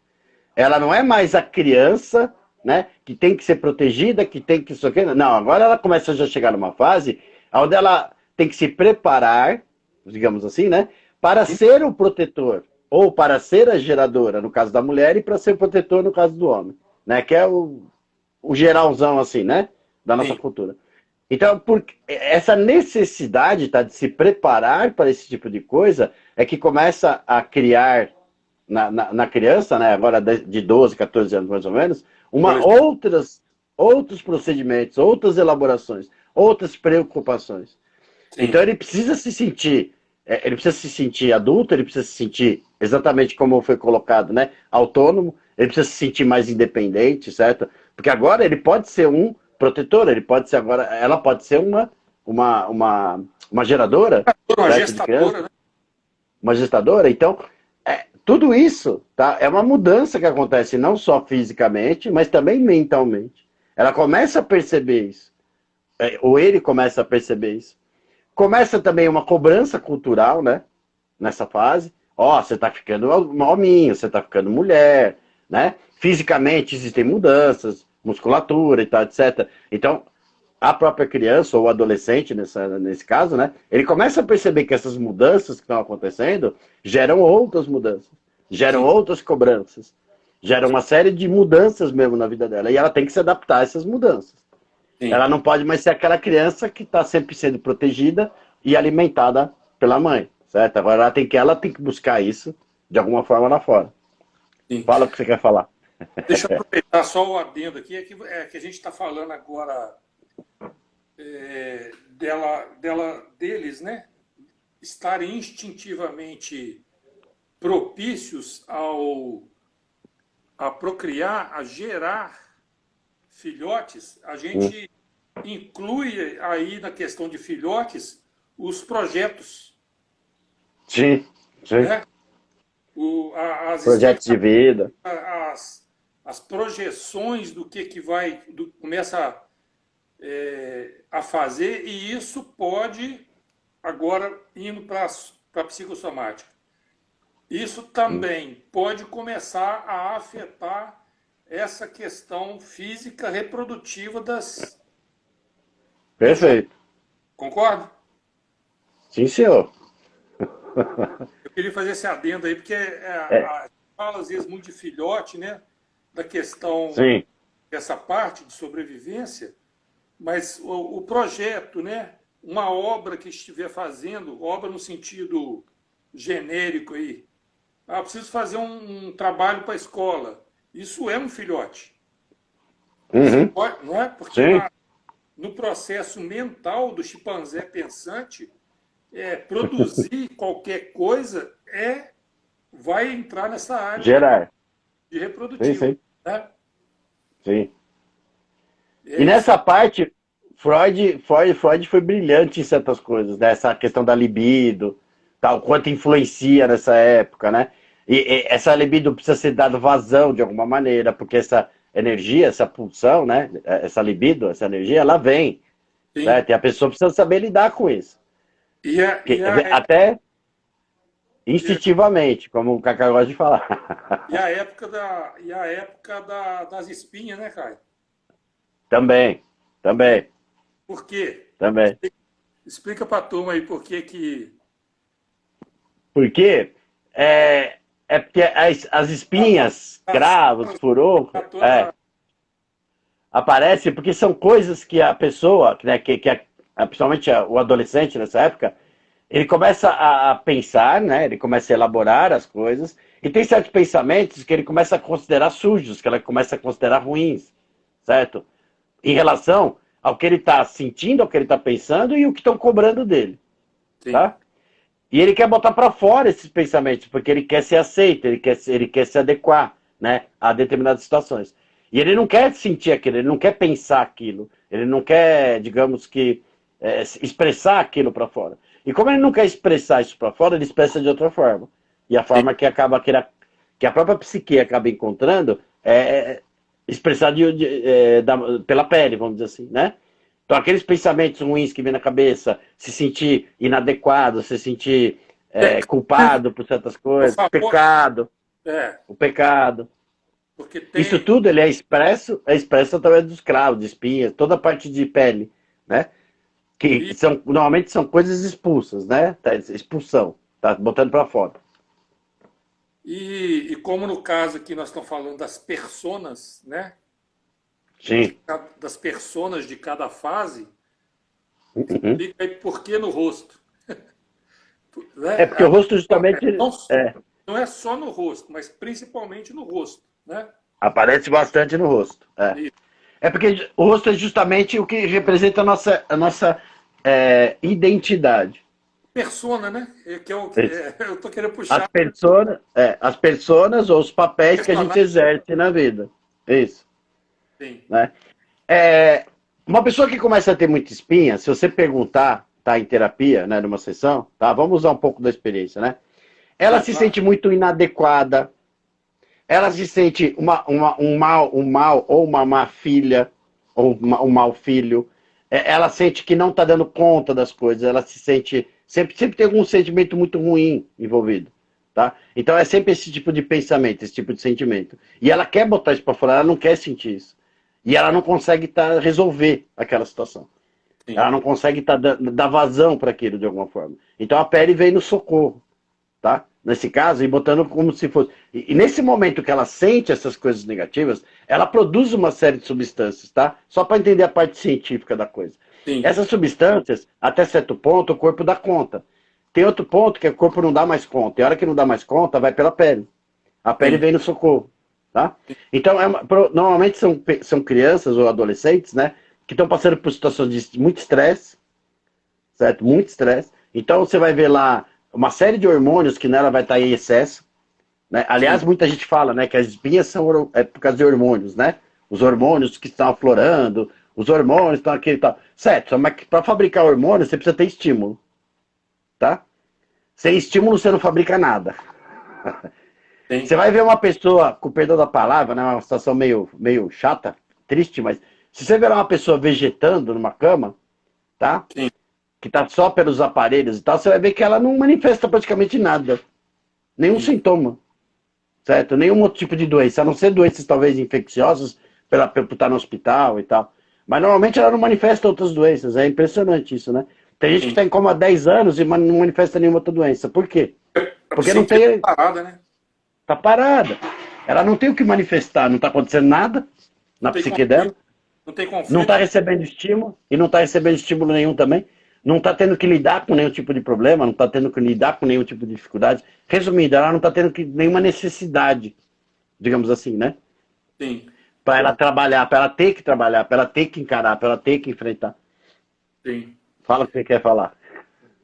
Ela não é mais a criança, né? Que tem que ser protegida, que tem que isso aqui. Não, agora ela começa a já chegar numa fase onde ela tem que se preparar, digamos assim, né? Para ser o protetor ou para ser a geradora, no caso da mulher, e para ser o protetor no caso do homem, né? Que é o geralzão assim, né? Da nossa Sim. cultura. Então, essa necessidade, tá, de se preparar para esse tipo de coisa é que começa a criar na criança, né, agora de 12, 14 anos mais ou menos, Pois, outros procedimentos, outras elaborações, outras preocupações. Então sim. ele precisa se sentir adulto, ele precisa se sentir exatamente como foi colocado, né, autônomo, ele precisa se sentir mais independente, certo? Porque agora ele pode ser um protetor, ele pode ser agora, ela pode ser uma geradora, Uma certo, de gestadora, criança, né? uma gestadora. Então, tudo isso, tá? É uma mudança que acontece não só fisicamente, mas também mentalmente. Ela começa a perceber isso. Ou ele começa a perceber isso. Começa também uma cobrança cultural, né? Nessa fase. Ó, você tá ficando hominho, você tá ficando mulher, né? Fisicamente existem mudanças, musculatura e tal, etc. Então, a própria criança ou adolescente, nesse caso, né? Ele começa a perceber que essas mudanças que estão acontecendo geram outras mudanças, geram Sim, outras cobranças, geram uma série de mudanças mesmo na vida dela. E ela tem que se adaptar a essas mudanças. sim. Ela não pode mais ser aquela criança que está sempre sendo protegida e alimentada pela mãe, certo? Agora ela tem que buscar isso de alguma forma lá fora. Sim. Fala o que você quer falar. Deixa eu aproveitar só o adendo aqui, que a gente está falando agora deles, né? Estarem instintivamente propícios a procriar, a gerar filhotes. A gente inclui aí na questão de filhotes os projetos, Sim, sim. né? As Projetos de vida. as projeções do que vai, começa a fazer, e isso pode, agora indo para a psicossomática, isso também pode começar a afetar essa questão física reprodutiva dos jovens. Perfeito. Concorda? Sim, senhor. Eu queria fazer esse adendo aí, porque É, a gente fala às vezes muito de filhote, né? Da questão, sim. dessa parte de sobrevivência, mas o projeto, né? Uma obra que estiver fazendo, obra no sentido genérico aí. Ah, preciso fazer um trabalho para a escola. Isso é um filhote. Você Uhum. pode, não é? Porque Sim. no processo mental do chimpanzé pensante, produzir qualquer coisa vai entrar nessa área Gerar. de Sim, reprodutivo, sim. né? Sim. E Isso nessa parte, Freud foi brilhante em certas coisas, né? Essa questão da libido, tal, quanto influencia nessa época, né? E essa libido precisa ser dada vazão de alguma maneira, porque essa energia, essa pulsão, né? Essa libido, essa energia, ela vem, sim. certo? E a pessoa precisa saber lidar com isso. E a, e a, Até e a, instintivamente, como o Cacá gosta de falar. e a época das espinhas, né, Caio? Também, Né? também, Por quê? também. Explica para a turma aí por que que Porque é porque as espinhas, cravos, furor, toda aparecem porque são coisas que a pessoa, né, principalmente o adolescente nessa época, ele começa a pensar, né, ele começa a elaborar as coisas, e tem certos pensamentos que ele começa a considerar sujos, que ele começa a considerar ruins, certo? Em relação ao que ele está sentindo, ao que ele está pensando e o que estão cobrando dele, sim. tá? E ele quer botar para fora esses pensamentos, porque ele quer ser aceito, ele quer se adequar, né, a determinadas situações. E ele não quer sentir aquilo, ele não quer pensar aquilo, ele não quer, digamos que, expressar aquilo para fora. E como ele não quer expressar isso para fora, ele expressa de outra forma. E a forma que a própria psique acaba encontrando é expressar pela pele, vamos dizer assim, né? Então, aqueles pensamentos ruins que vem na cabeça, se sentir inadequado, se sentir culpado por certas Por coisas, favor, pecado, é, o pecado. porque Isso tem. tudo ele é expresso através dos cravos, de espinhas, toda a parte de pele, né? Que E, normalmente são coisas expulsas, né? Tá, expulsão, tá botando para fora. e como no caso aqui nós estamos falando das personas, né? Sim. Das personas de cada fase, Uhum. explica aí por que no rosto. É Né? porque o rosto justamente Não, é, não é só no rosto, mas principalmente no rosto, né? aparece bastante no rosto. E É porque o rosto é justamente o que representa a nossa identidade. persona, né? Eu estou querendo As puxar personas, as personas ou os papéis que a gente personagem. exerce na vida. Isso. Sim. Né? Uma pessoa que começa a ter muita espinha, se você perguntar, tá, em terapia, né, numa sessão, tá, vamos usar um pouco da experiência, né? ela se sente muito inadequada, ela se sente um mal ou uma má filha, ou um mau filho, ela sente que não está dando conta das coisas, ela se sente, sempre tem algum sentimento muito ruim envolvido, tá? Então é sempre esse tipo de pensamento, esse tipo de sentimento. E ela quer botar isso para fora, ela não quer sentir isso. E ela não consegue resolver aquela situação. Sim. Ela não consegue dar vazão para aquilo de alguma forma. Então a pele vem no socorro, tá? Nesse caso, e botando como se fosse... E nesse momento que ela sente essas coisas negativas, ela produz uma série de substâncias, tá? Só para entender a parte científica da coisa. Sim. Essas substâncias, até certo ponto, o corpo dá conta. Tem outro ponto que o corpo não dá mais conta. E a hora que não dá mais conta, vai pela pele. A pele vem no socorro, tá? Então, normalmente são crianças ou adolescentes, né? Que estão passando por situações de muito estresse, certo? Muito estresse. Então, você vai ver lá uma série de hormônios que nela vai estar em excesso, né? Aliás, muita gente fala, né, que as espinhas são por causa de hormônios, né? Os hormônios que estão aflorando, os hormônios estão aqui e tal. Certo, mas para fabricar hormônios você precisa ter estímulo, tá? Sem estímulo você não fabrica nada. Sim. Você vai ver uma pessoa, com o perdão da palavra, né, uma situação meio chata, triste, mas se você ver uma pessoa vegetando numa cama, tá? Sim. Que está só pelos aparelhos e tal, você vai ver que ela não manifesta praticamente nada. Nenhum sintoma. Certo? Nenhum outro tipo de doença. A não ser doenças talvez infecciosas, por estar no hospital e tal. Mas normalmente ela não manifesta outras doenças. É impressionante isso, né? Tem gente que está em coma há 10 anos e não manifesta nenhuma outra doença. Por quê? Porque não tem... Tá parada, né? Tá parada. Ela não tem o que manifestar. Não está acontecendo nada na psique dela. Não tem conflito. Não está recebendo estímulo. E não está recebendo estímulo nenhum também. Não está tendo que lidar com nenhum tipo de problema, não está tendo que lidar com nenhum tipo de dificuldade. Resumindo, ela não está tendo nenhuma necessidade, digamos assim, né? Sim. Para ela trabalhar, para ela ter que trabalhar, para ela ter que encarar, para ela ter que enfrentar. Sim. Fala o que você quer falar.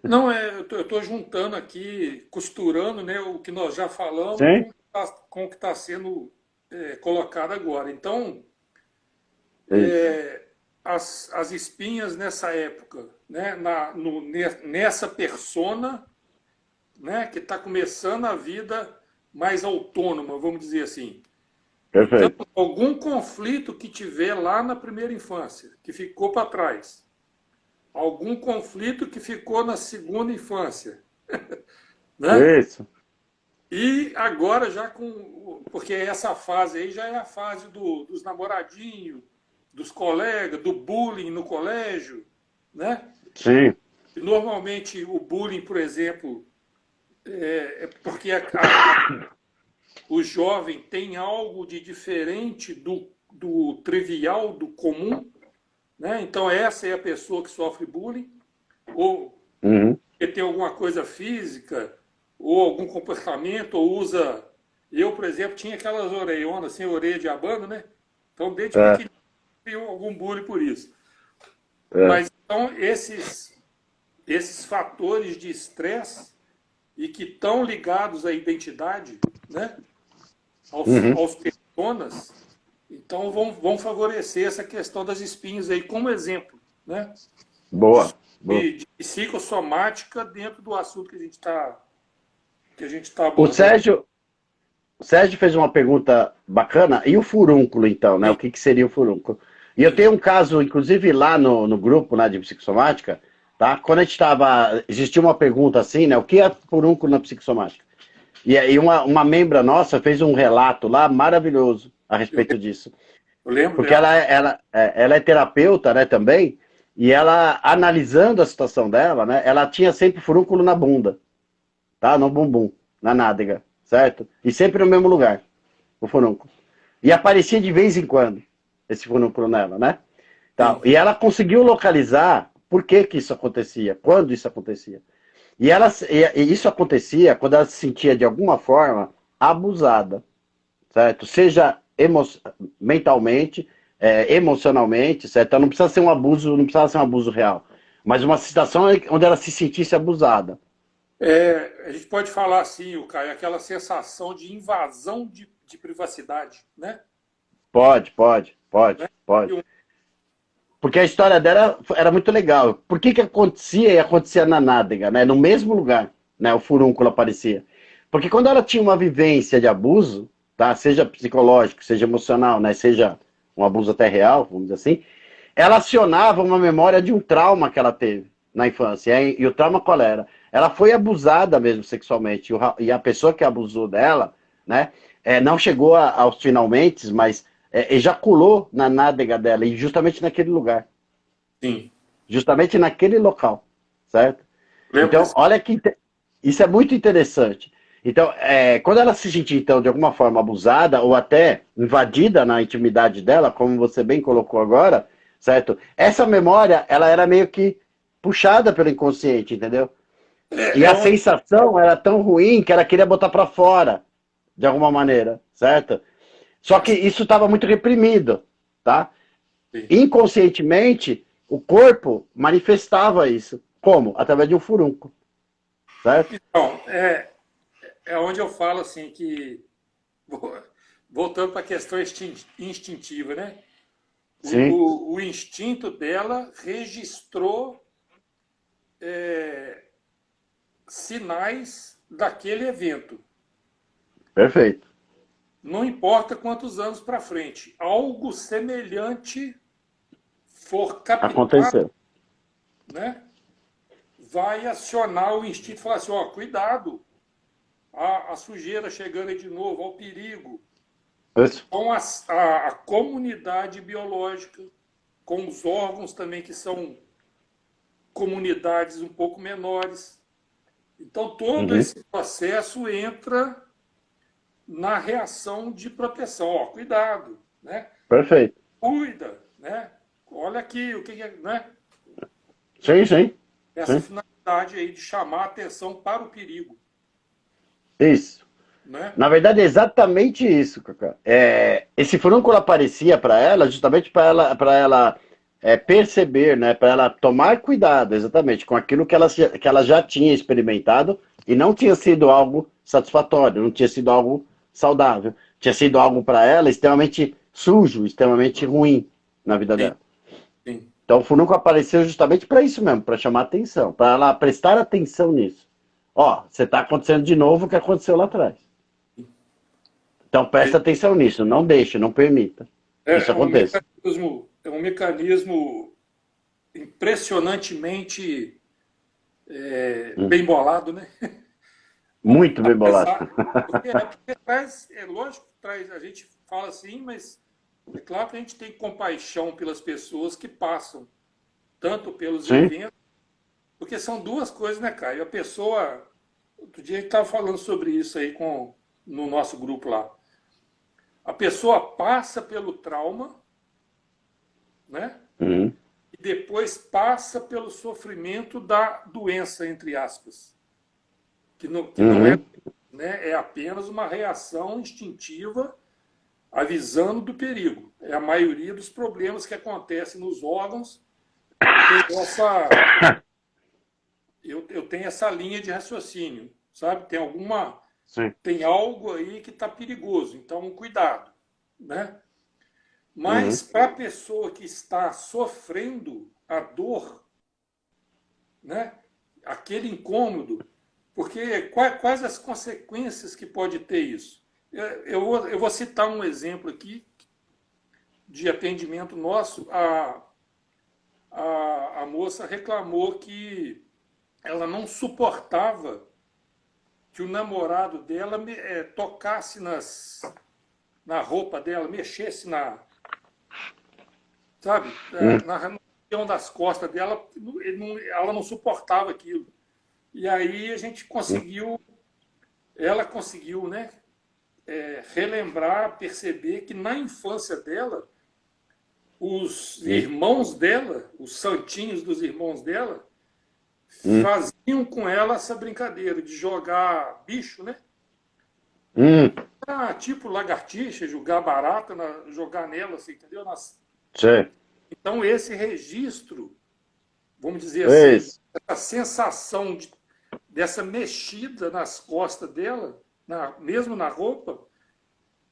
Não, eu estou juntando aqui, costurando, né, o que nós já falamos com o que está sendo colocado agora. Então, as espinhas nessa época, né, nessa persona, né, que está começando a vida mais autônoma, vamos dizer assim. Perfeito. Então, algum conflito que tiver lá na primeira infância, que ficou para trás. Algum conflito que ficou na segunda infância. Né? Isso. E agora já porque essa fase aí já é a fase dos namoradinhos, dos colegas, do bullying no colégio, né? Sim. E normalmente o bullying, por exemplo, é porque o jovem tem algo de diferente do trivial, do comum, né? Então essa é a pessoa que sofre bullying, ou que tem alguma coisa física, ou algum comportamento, ou usa... Eu, por exemplo, tinha aquelas orelhonas, assim, orelha de abano, né? Então, desde pequenininho, tem algum bullying por isso. Mas, então, esses fatores de estresse e que estão ligados à identidade, né? Aos personas, então vão favorecer essa questão das espinhas aí como exemplo, né? Boa. De psicossomática dentro do assunto que a gente está O abordando. Sérgio fez uma pergunta bacana. E o furúnculo, então, né? O que seria o furúnculo? E eu tenho um caso, inclusive, lá no grupo, né, de psicossomática, tá? Quando a gente estava... Existia uma pergunta assim, né? O que é furúnculo na psicossomática? E aí uma membra nossa fez um relato lá maravilhoso a respeito disso. Eu lembro. Porque ela é terapeuta, né, também, e ela, analisando a situação dela, né, ela tinha sempre furúnculo na bunda, tá? No bumbum, na nádega, certo? E sempre no mesmo lugar, o furúnculo. E aparecia de vez em quando, esse furúnculo nela, né? Então, e ela conseguiu localizar por que isso acontecia, quando isso acontecia. E isso acontecia quando ela se sentia, de alguma forma, abusada, certo? Seja mentalmente, emocionalmente, certo? Então, não precisa ser um abuso, não precisava ser um abuso real, mas uma situação onde ela se sentisse abusada. A gente pode falar assim, Caio, aquela sensação de invasão de privacidade, né? Pode. Porque a história dela era muito legal. Por que acontecia e acontecia na nádega, né? No mesmo lugar, né? O furúnculo aparecia. Porque quando ela tinha uma vivência de abuso, tá? Seja psicológico, seja emocional, né? Seja um abuso até real, vamos dizer assim, ela acionava uma memória de um trauma que ela teve na infância. E o trauma qual era? Ela foi abusada mesmo sexualmente. E a pessoa que abusou dela, né? Não chegou aos finalmente, mas ejaculou na nádega dela, e justamente naquele lugar. Sim. Justamente naquele local, certo? Lembro Então, desse. olha que isso é muito interessante. Então, quando ela se sentir, então, de alguma forma abusada ou até invadida na intimidade dela, como você bem colocou agora, certo? Essa memória, ela era meio que puxada pelo inconsciente, entendeu? E É, é a onde. sensação era tão ruim que ela queria botar para fora, de alguma maneira, certo? Só que isso estava muito reprimido, tá? Sim. Inconscientemente, o corpo manifestava isso. Como? Através de um furúnculo, certo? Então, é onde eu falo assim que, voltando para a questão instintiva, né? Sim, O instinto dela registrou sinais daquele evento. perfeito. Não importa quantos anos para frente, algo semelhante for captado, Aconteceu. né? Vai acionar o instinto e falar assim: ó, cuidado, a sujeira chegando aí de novo, ao perigo. Isso. Com a comunidade biológica, com os órgãos também que são comunidades um pouco menores. Então, todo Uhum. esse processo entra na reação de proteção. Ó, cuidado, né? Perfeito. Cuida, né? Olha aqui o que é, né? Sim, sim. Essa Sim. finalidade aí de chamar a atenção para o perigo, Isso. né? Na verdade, é exatamente isso, Cacá. Esse furúnculo aparecia para ela justamente para ela perceber, né? Para ela tomar cuidado, exatamente, com aquilo que ela já tinha experimentado e não tinha sido algo satisfatório, não tinha sido algo saudável. Tinha sido algo para ela extremamente sujo, extremamente ruim na vida Sim, dela. sim. Então o furúnculo apareceu justamente para isso mesmo, para chamar atenção, para ela prestar atenção nisso. Ó, você está acontecendo de novo o que aconteceu lá atrás. Então presta atenção nisso, não deixe, não permita que isso aconteça. É um mecanismo impressionantemente Hum. bem bolado, né? Muito bem bolado. Apesar, porque traz, é lógico que traz, a gente fala assim, mas é claro que a gente tem compaixão pelas pessoas que passam, tanto pelos Sim? eventos, porque são duas coisas, né, Caio? A pessoa, outro dia a gente estava falando sobre isso aí no nosso grupo lá. A pessoa passa pelo trauma, né? Uhum. E depois passa pelo sofrimento da doença, entre aspas, que não é, Uhum. né, é apenas uma reação instintiva avisando do perigo. É a maioria dos problemas que acontecem nos órgãos tem eu tenho essa linha de raciocínio, sabe? Sim. Tem algo aí que está perigoso, então cuidado, né? Uhum. Mas para a pessoa que está sofrendo a dor, né? Aquele incômodo, porque quais as consequências que pode ter isso? Eu vou citar um exemplo aqui de atendimento nosso. A moça reclamou que ela não suportava que o namorado dela tocasse na roupa dela, mexesse sabe, Uhum. na região das costas dela, ela não suportava aquilo. E aí a gente conseguiu, ela conseguiu, né, relembrar, perceber que na infância dela, os Uhum. irmãos dela, os santinhos dos irmãos dela, Uhum. faziam com ela essa brincadeira de jogar bicho, né? Uhum. Tipo lagartixa, jogar barata, jogar nela, assim, entendeu? Sim. Então, esse registro, vamos dizer É assim, isso. essa sensação dessa mexida nas costas dela, mesmo na roupa,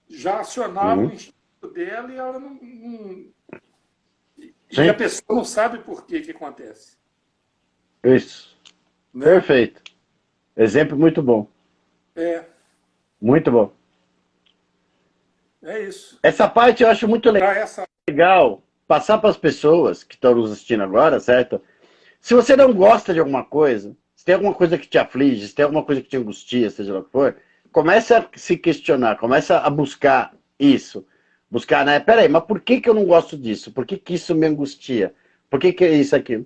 já acionava o Uhum. instinto dela e ela e a Sim. pessoa não sabe por que acontece, Isso. né? Perfeito. Exemplo muito bom. Muito bom. É isso. Essa parte eu acho muito Para essa. legal passar para as pessoas que estão nos assistindo agora, certo? Se você não gosta de alguma coisa, se tem alguma coisa que te aflige, se tem alguma coisa que te angustia, seja lá o que for, comece a se questionar, comece a buscar isso. Buscar, né? Peraí, mas por que eu não gosto disso? Por que isso me angustia? Por que é isso, aquilo?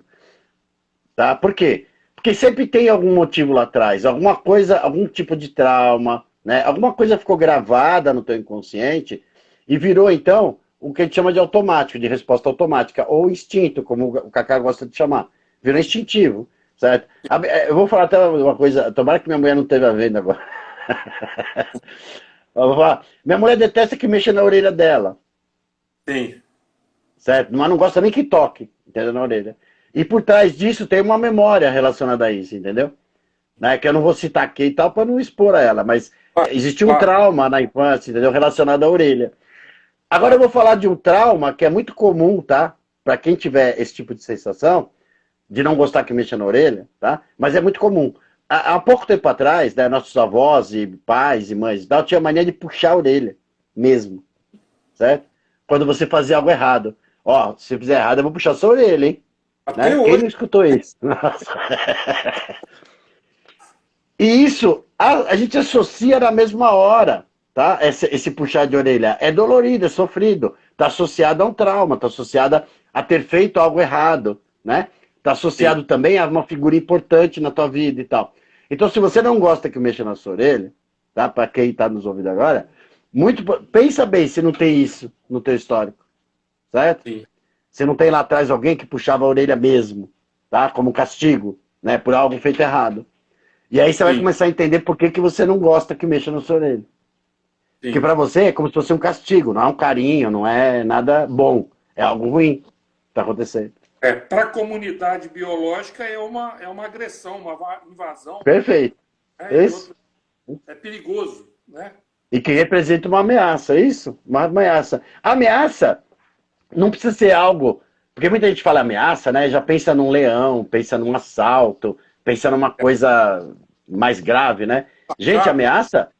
Tá? Por quê? Porque sempre tem algum motivo lá atrás, alguma coisa, algum tipo de trauma, né? Alguma coisa ficou gravada no teu inconsciente e virou, então, o que a gente chama de automático, de resposta automática, ou instinto, como o Kaká gosta de chamar. Virou instintivo, certo? Eu vou falar até uma coisa, tomara que minha mulher não esteja vendo agora. Eu vou falar, minha mulher detesta que mexa na orelha dela, Sim, certo? Mas não gosta nem que toque, entendeu? Na orelha. E por trás disso tem uma memória relacionada a isso, entendeu? Né? Que eu não vou citar aqui e tal para não expor a ela, mas existiu um claro. trauma na infância, entendeu? Relacionado à orelha. Agora eu vou falar de um trauma que é muito comum, tá? Para quem tiver esse tipo de sensação, de não gostar que mexa na orelha, tá? Mas é muito comum. Há pouco tempo atrás, né, nossos avós e pais e mães e tal, tinha mania de puxar a orelha, mesmo, certo? Quando você fazia algo errado. Ó, se eu fizer errado, eu vou puxar sua orelha, hein? Até Né? Quem hoje. não escutou isso? Nossa. E isso a gente associa na mesma hora, tá? Esse puxar de orelha é dolorido, é sofrido, está associado a um trauma, está associado a ter feito algo errado, né? Está Sim, associado também a uma figura importante na tua vida e tal. Então, se você não gosta que mexa na sua orelha, tá? Para quem está nos ouvindo agora, pensa bem se não tem isso no teu histórico, certo? sim, Se não tem lá atrás alguém que puxava a orelha mesmo, tá? Como castigo, né? Por algo feito errado. E aí você vai sim, começar a entender por que você não gosta que mexa na sua orelha. Porque sim. para você é como se fosse um castigo, não é um carinho, não é nada bom. É algo ruim que está acontecendo. Para a comunidade biológica é uma agressão, uma invasão, Perfeito. né? E Isso. outro, é perigoso, né? E que representa uma ameaça, é isso? Uma ameaça. A ameaça não precisa ser algo. Porque muita gente fala ameaça, né? Já pensa num leão, pensa num assalto, pensa numa coisa mais grave, né? Gente, Sabe? ameaça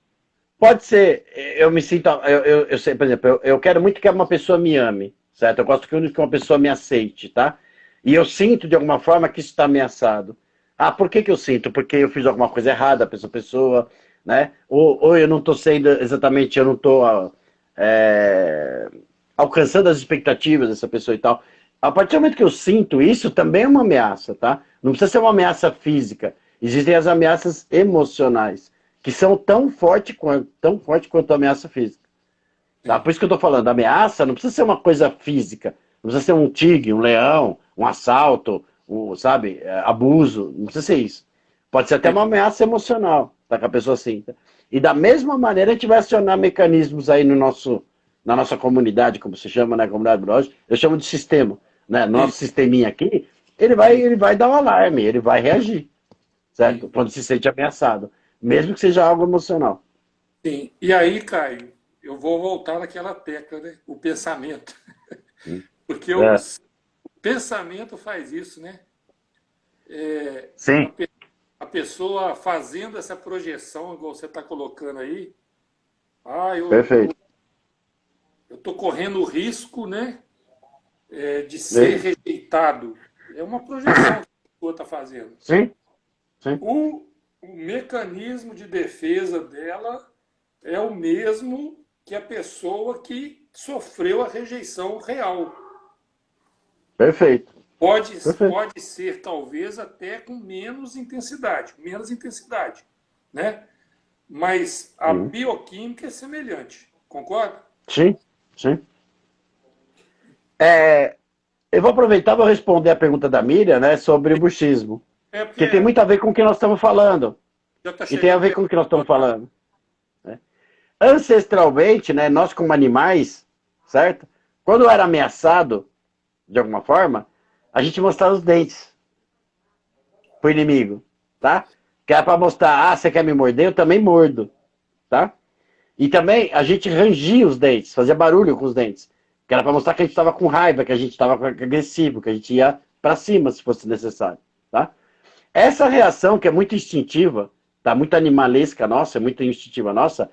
pode ser, eu me sinto, eu sei, por exemplo, eu quero muito que uma pessoa me ame, certo? Eu gosto que uma pessoa me aceite, tá? E eu sinto de alguma forma que isso está ameaçado. Ah, por que eu sinto? Porque eu fiz alguma coisa errada para essa pessoa, né? Ou eu não estou sendo exatamente, eu não estou alcançando as expectativas dessa pessoa e tal. A partir do momento que eu sinto isso, também é uma ameaça, tá? Não precisa ser uma ameaça física. Existem as ameaças emocionais que são tão forte quanto a ameaça física. Tá? Sim, Por isso que eu estou falando, a ameaça não precisa ser uma coisa física, não precisa ser um tigre, um leão, um assalto, sabe, abuso, não precisa ser isso. Pode ser até sim, uma ameaça emocional, tá, que a pessoa sinta. E da mesma maneira a gente vai acionar mecanismos aí no na nossa comunidade, como se chama, né, comunidade biológica, eu chamo de sistema, né, sim, nosso sisteminha aqui, sim, ele vai dar um alarme, ele vai reagir, certo? sim, Quando se sente ameaçado, mesmo que seja algo emocional. sim. E aí, Caio, eu vou voltar naquela tecla, né? O pensamento. Porque É, o pensamento faz isso, né? A, sim, pe- a pessoa fazendo essa projeção, igual você está colocando aí, ah, perfeito. eu tô correndo o risco, né, de É ser isso. rejeitado. É uma projeção que a pessoa está fazendo. Sim, sim, O mecanismo de defesa dela é o mesmo que a pessoa que sofreu a rejeição real. perfeito, Pode, perfeito. pode ser, talvez, até com menos intensidade, né? Mas a Uhum. bioquímica é semelhante, concorda? Sim, sim. Eu vou aproveitar e vou responder a pergunta da Miriam, né, sobre o buchismo, É que tem porque muito a ver com o que nós estamos falando, já está e tem a chegando ver perto com o que nós do estamos horário. falando. Né? Ancestralmente, né, nós como animais, certo? Quando era ameaçado, de alguma forma, a gente mostrava os dentes pro inimigo, tá? Que era para mostrar, ah, você quer me morder? Eu também mordo, tá? E também a gente rangia os dentes, fazia barulho com os dentes. Que era para mostrar que a gente estava com raiva, que a gente estava agressivo, que a gente ia para cima se fosse necessário. Tá? Essa reação, que é muito instintiva, tá? Muito animalesca nossa, é muito instintiva nossa,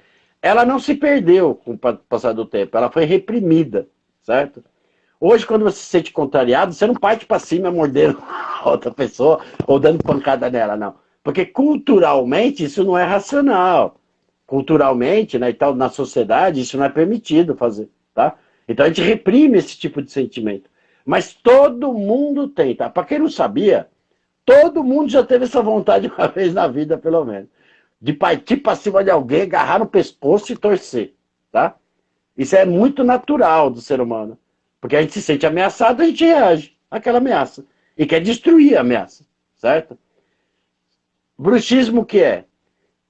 ela não se perdeu com o passar do tempo, ela foi reprimida, certo? Hoje, quando você se sente contrariado, você não parte para cima mordendo a outra pessoa ou dando pancada nela, não. Porque culturalmente isso não é racional. Culturalmente, né, e tal, na sociedade, isso não é permitido fazer, tá? Então a gente reprime esse tipo de sentimento. Mas todo mundo tem, tá? Para quem não sabia, todo mundo já teve essa vontade uma vez na vida, pelo menos. De partir para cima de alguém, agarrar no pescoço e torcer, tá? Isso é muito natural do ser humano. Porque a gente se sente ameaçado, a gente reage àquela ameaça. E quer destruir a ameaça, certo? Bruxismo o que é?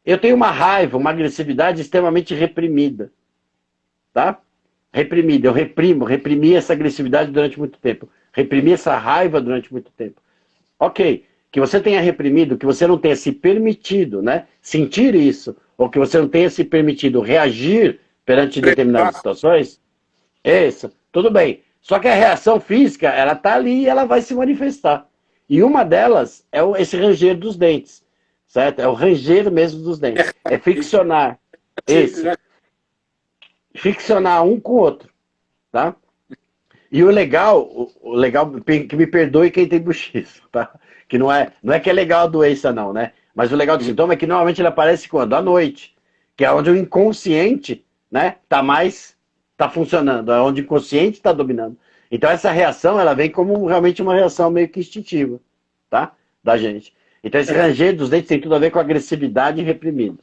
Eu tenho uma raiva, uma agressividade extremamente reprimida, tá? Reprimida, eu reprimi essa agressividade durante muito tempo. Reprimi essa raiva durante muito tempo. Ok, que você tenha reprimido, que você não tenha se permitido, né, sentir isso, ou que você não tenha se permitido reagir perante determinadas situações, isso, tudo bem. Só que a reação física, ela tá ali e ela vai se manifestar. E uma delas é esse ranger dos dentes, certo? É o ranger mesmo dos dentes. É friccionar. Isso. Friccionar um com o outro, tá? E o legal, que me perdoe quem tem bruxismo, tá? Que não é que é legal a doença, não, né? Mas o legal do sintoma é que normalmente ele aparece quando? À noite. Que é onde o inconsciente, né, tá funcionando, é onde o inconsciente está dominando. Então essa reação, ela vem como realmente uma reação meio que instintiva, tá? Da gente. Então esse ranger dos dentes tem tudo a ver com agressividade reprimida.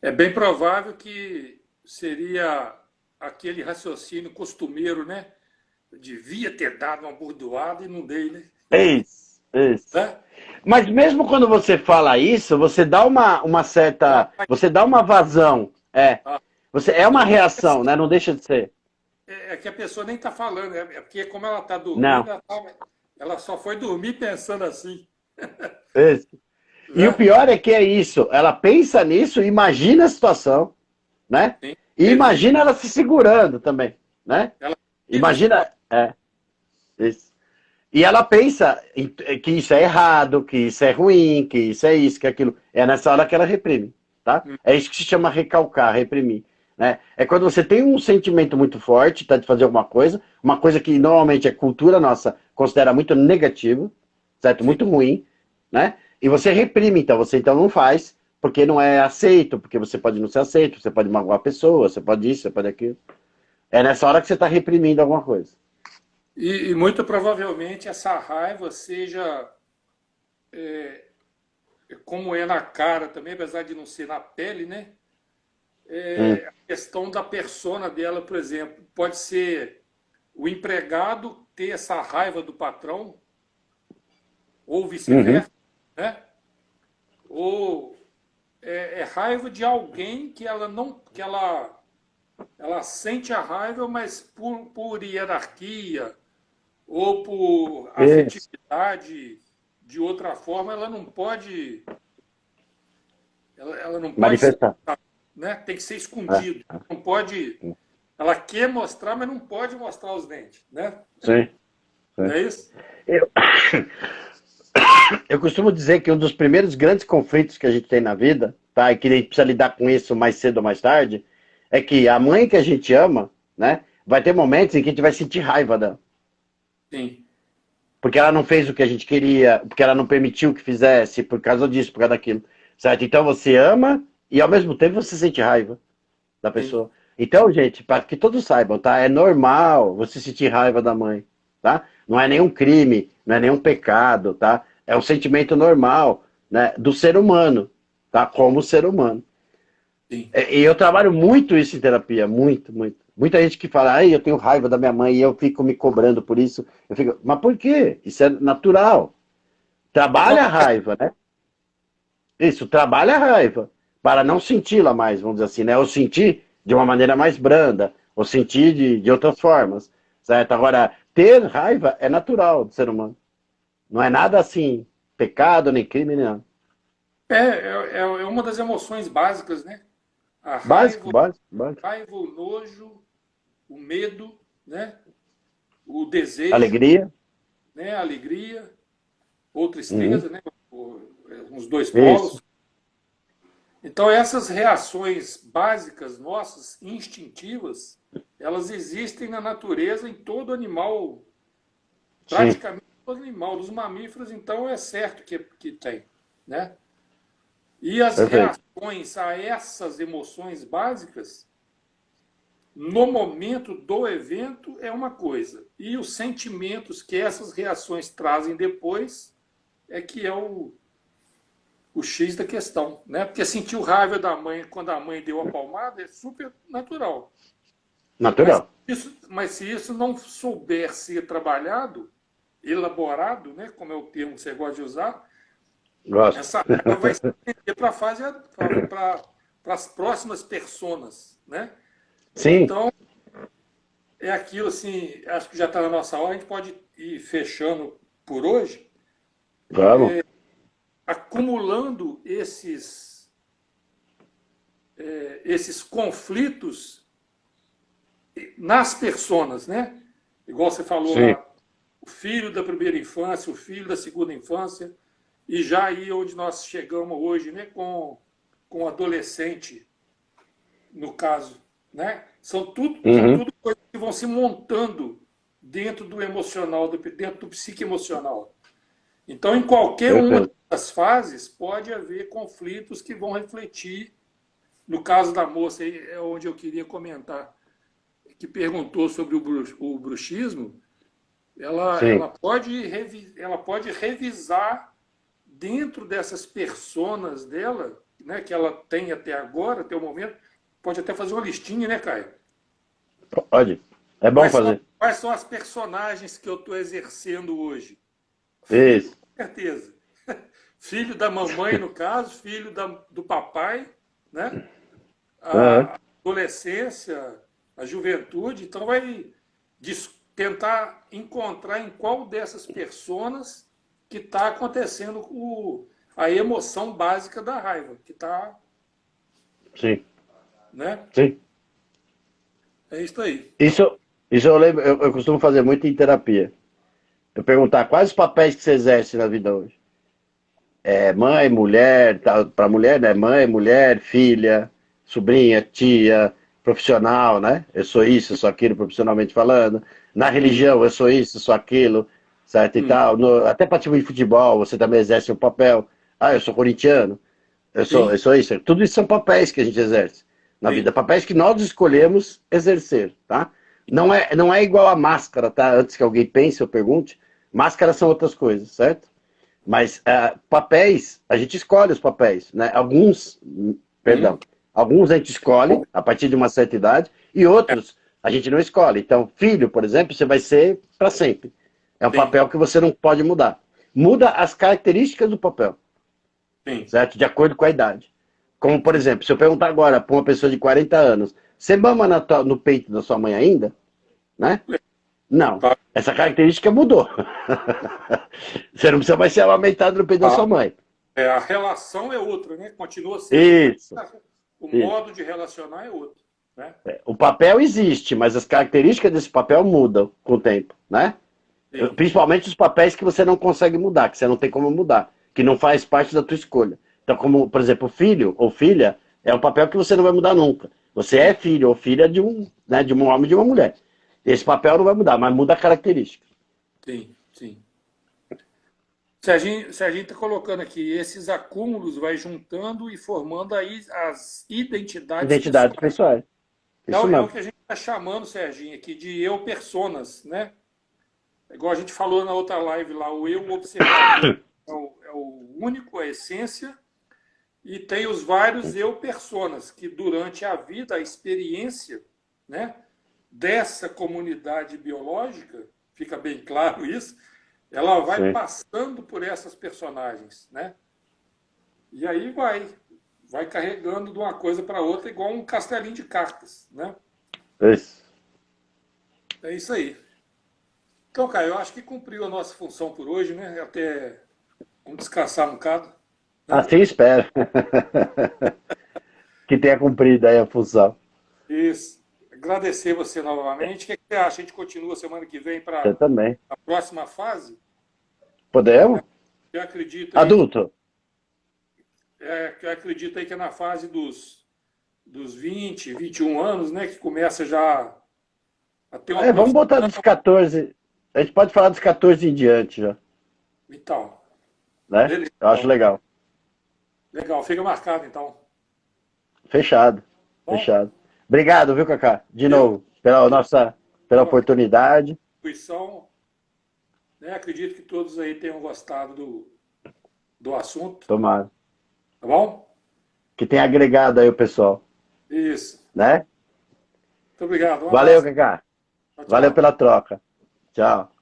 É bem provável que seria aquele raciocínio costumeiro, né? Devia ter dado uma bordoada e não dei, né? Isso, isso. Né? Mas mesmo quando você fala isso, você dá uma certa. Você dá uma vazão. É. Ah, Você, é uma reação, né? Não deixa de ser. é que a pessoa nem está falando, é porque como ela está dormindo, Não. ela só foi dormir pensando assim. Isso. E o Né? pior é que é isso. Ela pensa nisso, imagina a situação, né? Sim. E Evita, imagina ela se segurando também, né? ela evita os Imagina. problemas. É. Isso. E ela pensa que isso é errado, que isso é ruim, que isso é isso, que é aquilo. É nessa hora que ela reprime, tá? É isso que se chama recalcar, reprimir. Né? É quando você tem um sentimento muito forte, tá, de fazer alguma coisa, uma coisa que normalmente a cultura nossa considera muito negativo, certo? Sim. Muito ruim, né? E você reprime, então você então não faz, porque não é aceito, porque você pode não ser aceito, você pode magoar a pessoa, você pode isso, você pode aquilo. É nessa hora que você está reprimindo alguma coisa. E muito provavelmente essa raiva seja como é na cara também, apesar de não ser na pele, né? Hum. A questão da persona dela, por exemplo, pode ser o empregado ter essa raiva do patrão, ou Uhum. vice-versa, né? Ou é raiva de alguém que ela não, que ela sente a raiva, mas por hierarquia ou por Isso. afetividade de outra forma, ela não pode Manifestar. expressar, né? Tem que ser É. escondido. Não pode. Ela quer mostrar, mas não pode mostrar os dentes, né? Sim, Não sim. é isso? Eu, eu costumo dizer que um dos primeiros grandes conflitos que a gente tem na vida, tá, e que a gente precisa lidar com isso mais cedo ou mais tarde, é que a mãe que a gente ama, né, vai ter momentos em que a gente vai sentir raiva dela. Sim, Porque ela não fez o que a gente queria, porque ela não permitiu que fizesse, por causa disso, por causa daquilo. Certo? Então você ama e ao mesmo tempo você sente raiva da sim. pessoa. Então, gente, para que todos saibam, tá? É normal você sentir raiva da mãe, tá? Não é nenhum crime, não é nenhum pecado, tá? É um sentimento normal, né, do ser humano, tá? Como ser humano. Sim. E eu trabalho muito isso em terapia, muito, muito. Muita gente que fala, ai, eu tenho raiva da minha mãe e eu fico me cobrando por isso. Eu fico, mas por quê? Isso é natural. É Trabalha a raiva, né? Isso, trabalha a raiva, para não senti-la mais, vamos dizer assim, né? Ou sentir de uma maneira mais branda, ou sentir de outras formas, certo? Agora, ter raiva é natural do ser humano. Não é nada assim, pecado, nem crime, nem nada. é uma das emoções básicas, né? A Básico, raiva, básico, básico. o nojo, o medo, né? O desejo, Alegria. né? A alegria ou Uhum. tristeza, né? Uns dois Isso. polos. Então, essas reações básicas nossas, instintivas, elas existem na natureza em todo animal, Sim, praticamente todo animal. Dos mamíferos, então, é certo que tem, né? E as perfeito. reações a essas emoções básicas, no momento do evento, é uma coisa. E os sentimentos que essas reações trazem depois é que é o X da questão, né? Porque sentir raiva da mãe quando a mãe deu a palmada é super natural. Mas, Natural. mas se isso não souber ser trabalhado, elaborado, né? Como é o termo que você gosta de usar, Gosto. essa raiva vai se estender para a fase para as próximas personas, né? Sim, Então, é aquilo assim, acho que já está na nossa hora, a gente pode ir fechando por hoje, vamos. acumulando esses conflitos nas personas, né? Igual você falou Sim. lá, o filho da primeira infância, o filho da segunda infância, e já aí onde nós chegamos hoje, né? Com o adolescente, no caso, né? São Uhum. tudo coisas que vão se montando dentro do emocional, dentro do psique emocional. Então, em qualquer uma Perfeito. das fases, pode haver conflitos que vão refletir. No caso da moça, aí é onde eu queria comentar, que perguntou sobre o bruxismo, ela Sim. pode revisar dentro dessas personas dela, né, que ela tem até agora, até o momento, pode até fazer uma listinha, né, Caio? Pode. É bom fazer. Quais são as personagens que eu estou exercendo hoje? Filho, Isso. com certeza. Filho da mamãe, no caso, filho do papai, né? Aham. A adolescência, a juventude. Então, vai tentar encontrar em qual dessas personas que está acontecendo a emoção básica da raiva, que está, Sim. né? Sim. É isso aí. Isso eu lembro, eu costumo fazer muito em terapia. Eu perguntar quais os papéis que você exerce na vida hoje. É mãe, mulher, para mulher, né? Mãe, mulher, filha, sobrinha, tia, profissional, né? Eu sou isso, eu sou aquilo, profissionalmente falando. Na Sim. religião, eu sou isso, eu sou aquilo, certo e Hum. tal. Até para time de futebol, você também exerce um papel. Ah, eu sou corintiano, eu Sim, sou isso. Tudo isso são papéis que a gente exerce na vida, sim. papéis que nós escolhemos exercer, tá? Não é igual a máscara, tá? Antes que alguém pense ou pergunte, máscaras são outras coisas, certo? Mas papéis, a gente escolhe os papéis, né? Perdão, Uhum. alguns a gente escolhe a partir de uma certa idade e outros a gente não escolhe. Então, filho, por exemplo, você vai ser para sempre. É um Sim, papel que você não pode mudar. Muda as características do papel, sim, certo? De acordo com a idade. Como, por sim. exemplo, se eu perguntar agora para uma pessoa de 40 anos, você mama no peito da sua mãe ainda? Né? Não. Tá. Essa característica mudou. Você não precisa mais ser amamentado no peito da sua A, mãe. a relação é outra, né? Continua sendo a mesma, Isso, o isso. modo de relacionar é outro, né? O papel existe, mas as características desse papel mudam com o tempo, né? Sim, Principalmente os papéis que você não consegue mudar, que você não tem como mudar, que não faz parte da tua escolha. Então, como, por exemplo, filho ou filha, é um papel que você não vai mudar nunca. Você é sim, filho ou filha de um homem e de uma mulher. Esse papel não vai mudar, mas muda a característica. sim, sim. Se a gente está colocando aqui, esses acúmulos vai juntando e formando aí as identidades Identidades pessoais. pessoais. Isso É o mesmo. que a gente está chamando, Serginho, aqui de eu personas, né? Igual a gente falou na outra live lá, o eu observador é o único, a essência, e tem os vários eu personas, que durante a vida, a experiência, né, dessa comunidade biológica, fica bem claro isso, ela vai Sim. passando por essas personagens, né? E aí vai carregando de uma coisa para outra, igual um castelinho de cartas, né? Isso. É isso aí. Então, Caio, eu acho que cumpriu a nossa função por hoje, né? Até vamos descansar um bocado, né? Assim espero. Que tenha cumprido aí a função. Isso. Agradecer você novamente. O que você acha? A gente continua semana que vem Eu para também. a próxima fase? Podemos? Eu acredito aí que Adulto. eu acredito aí que é na fase dos 20, 21 anos, né? Que começa já a ter uma Vamos botar profissão dos 14. A gente pode falar dos 14 em diante já, e tal. né? Beleza, Eu acho então. legal. Legal, fica marcado então. Fechado, Bom, fechado. Obrigado, viu, Cacá? De eu, novo, pela pela oportunidade. contribuição, né? Acredito que todos aí tenham gostado do assunto, Tomara. tá bom? Que tenha agregado aí o pessoal, Isso. né? Muito obrigado, um Valeu, abraço. Cacá. Tchau, Valeu tchau. pela troca. Tchau.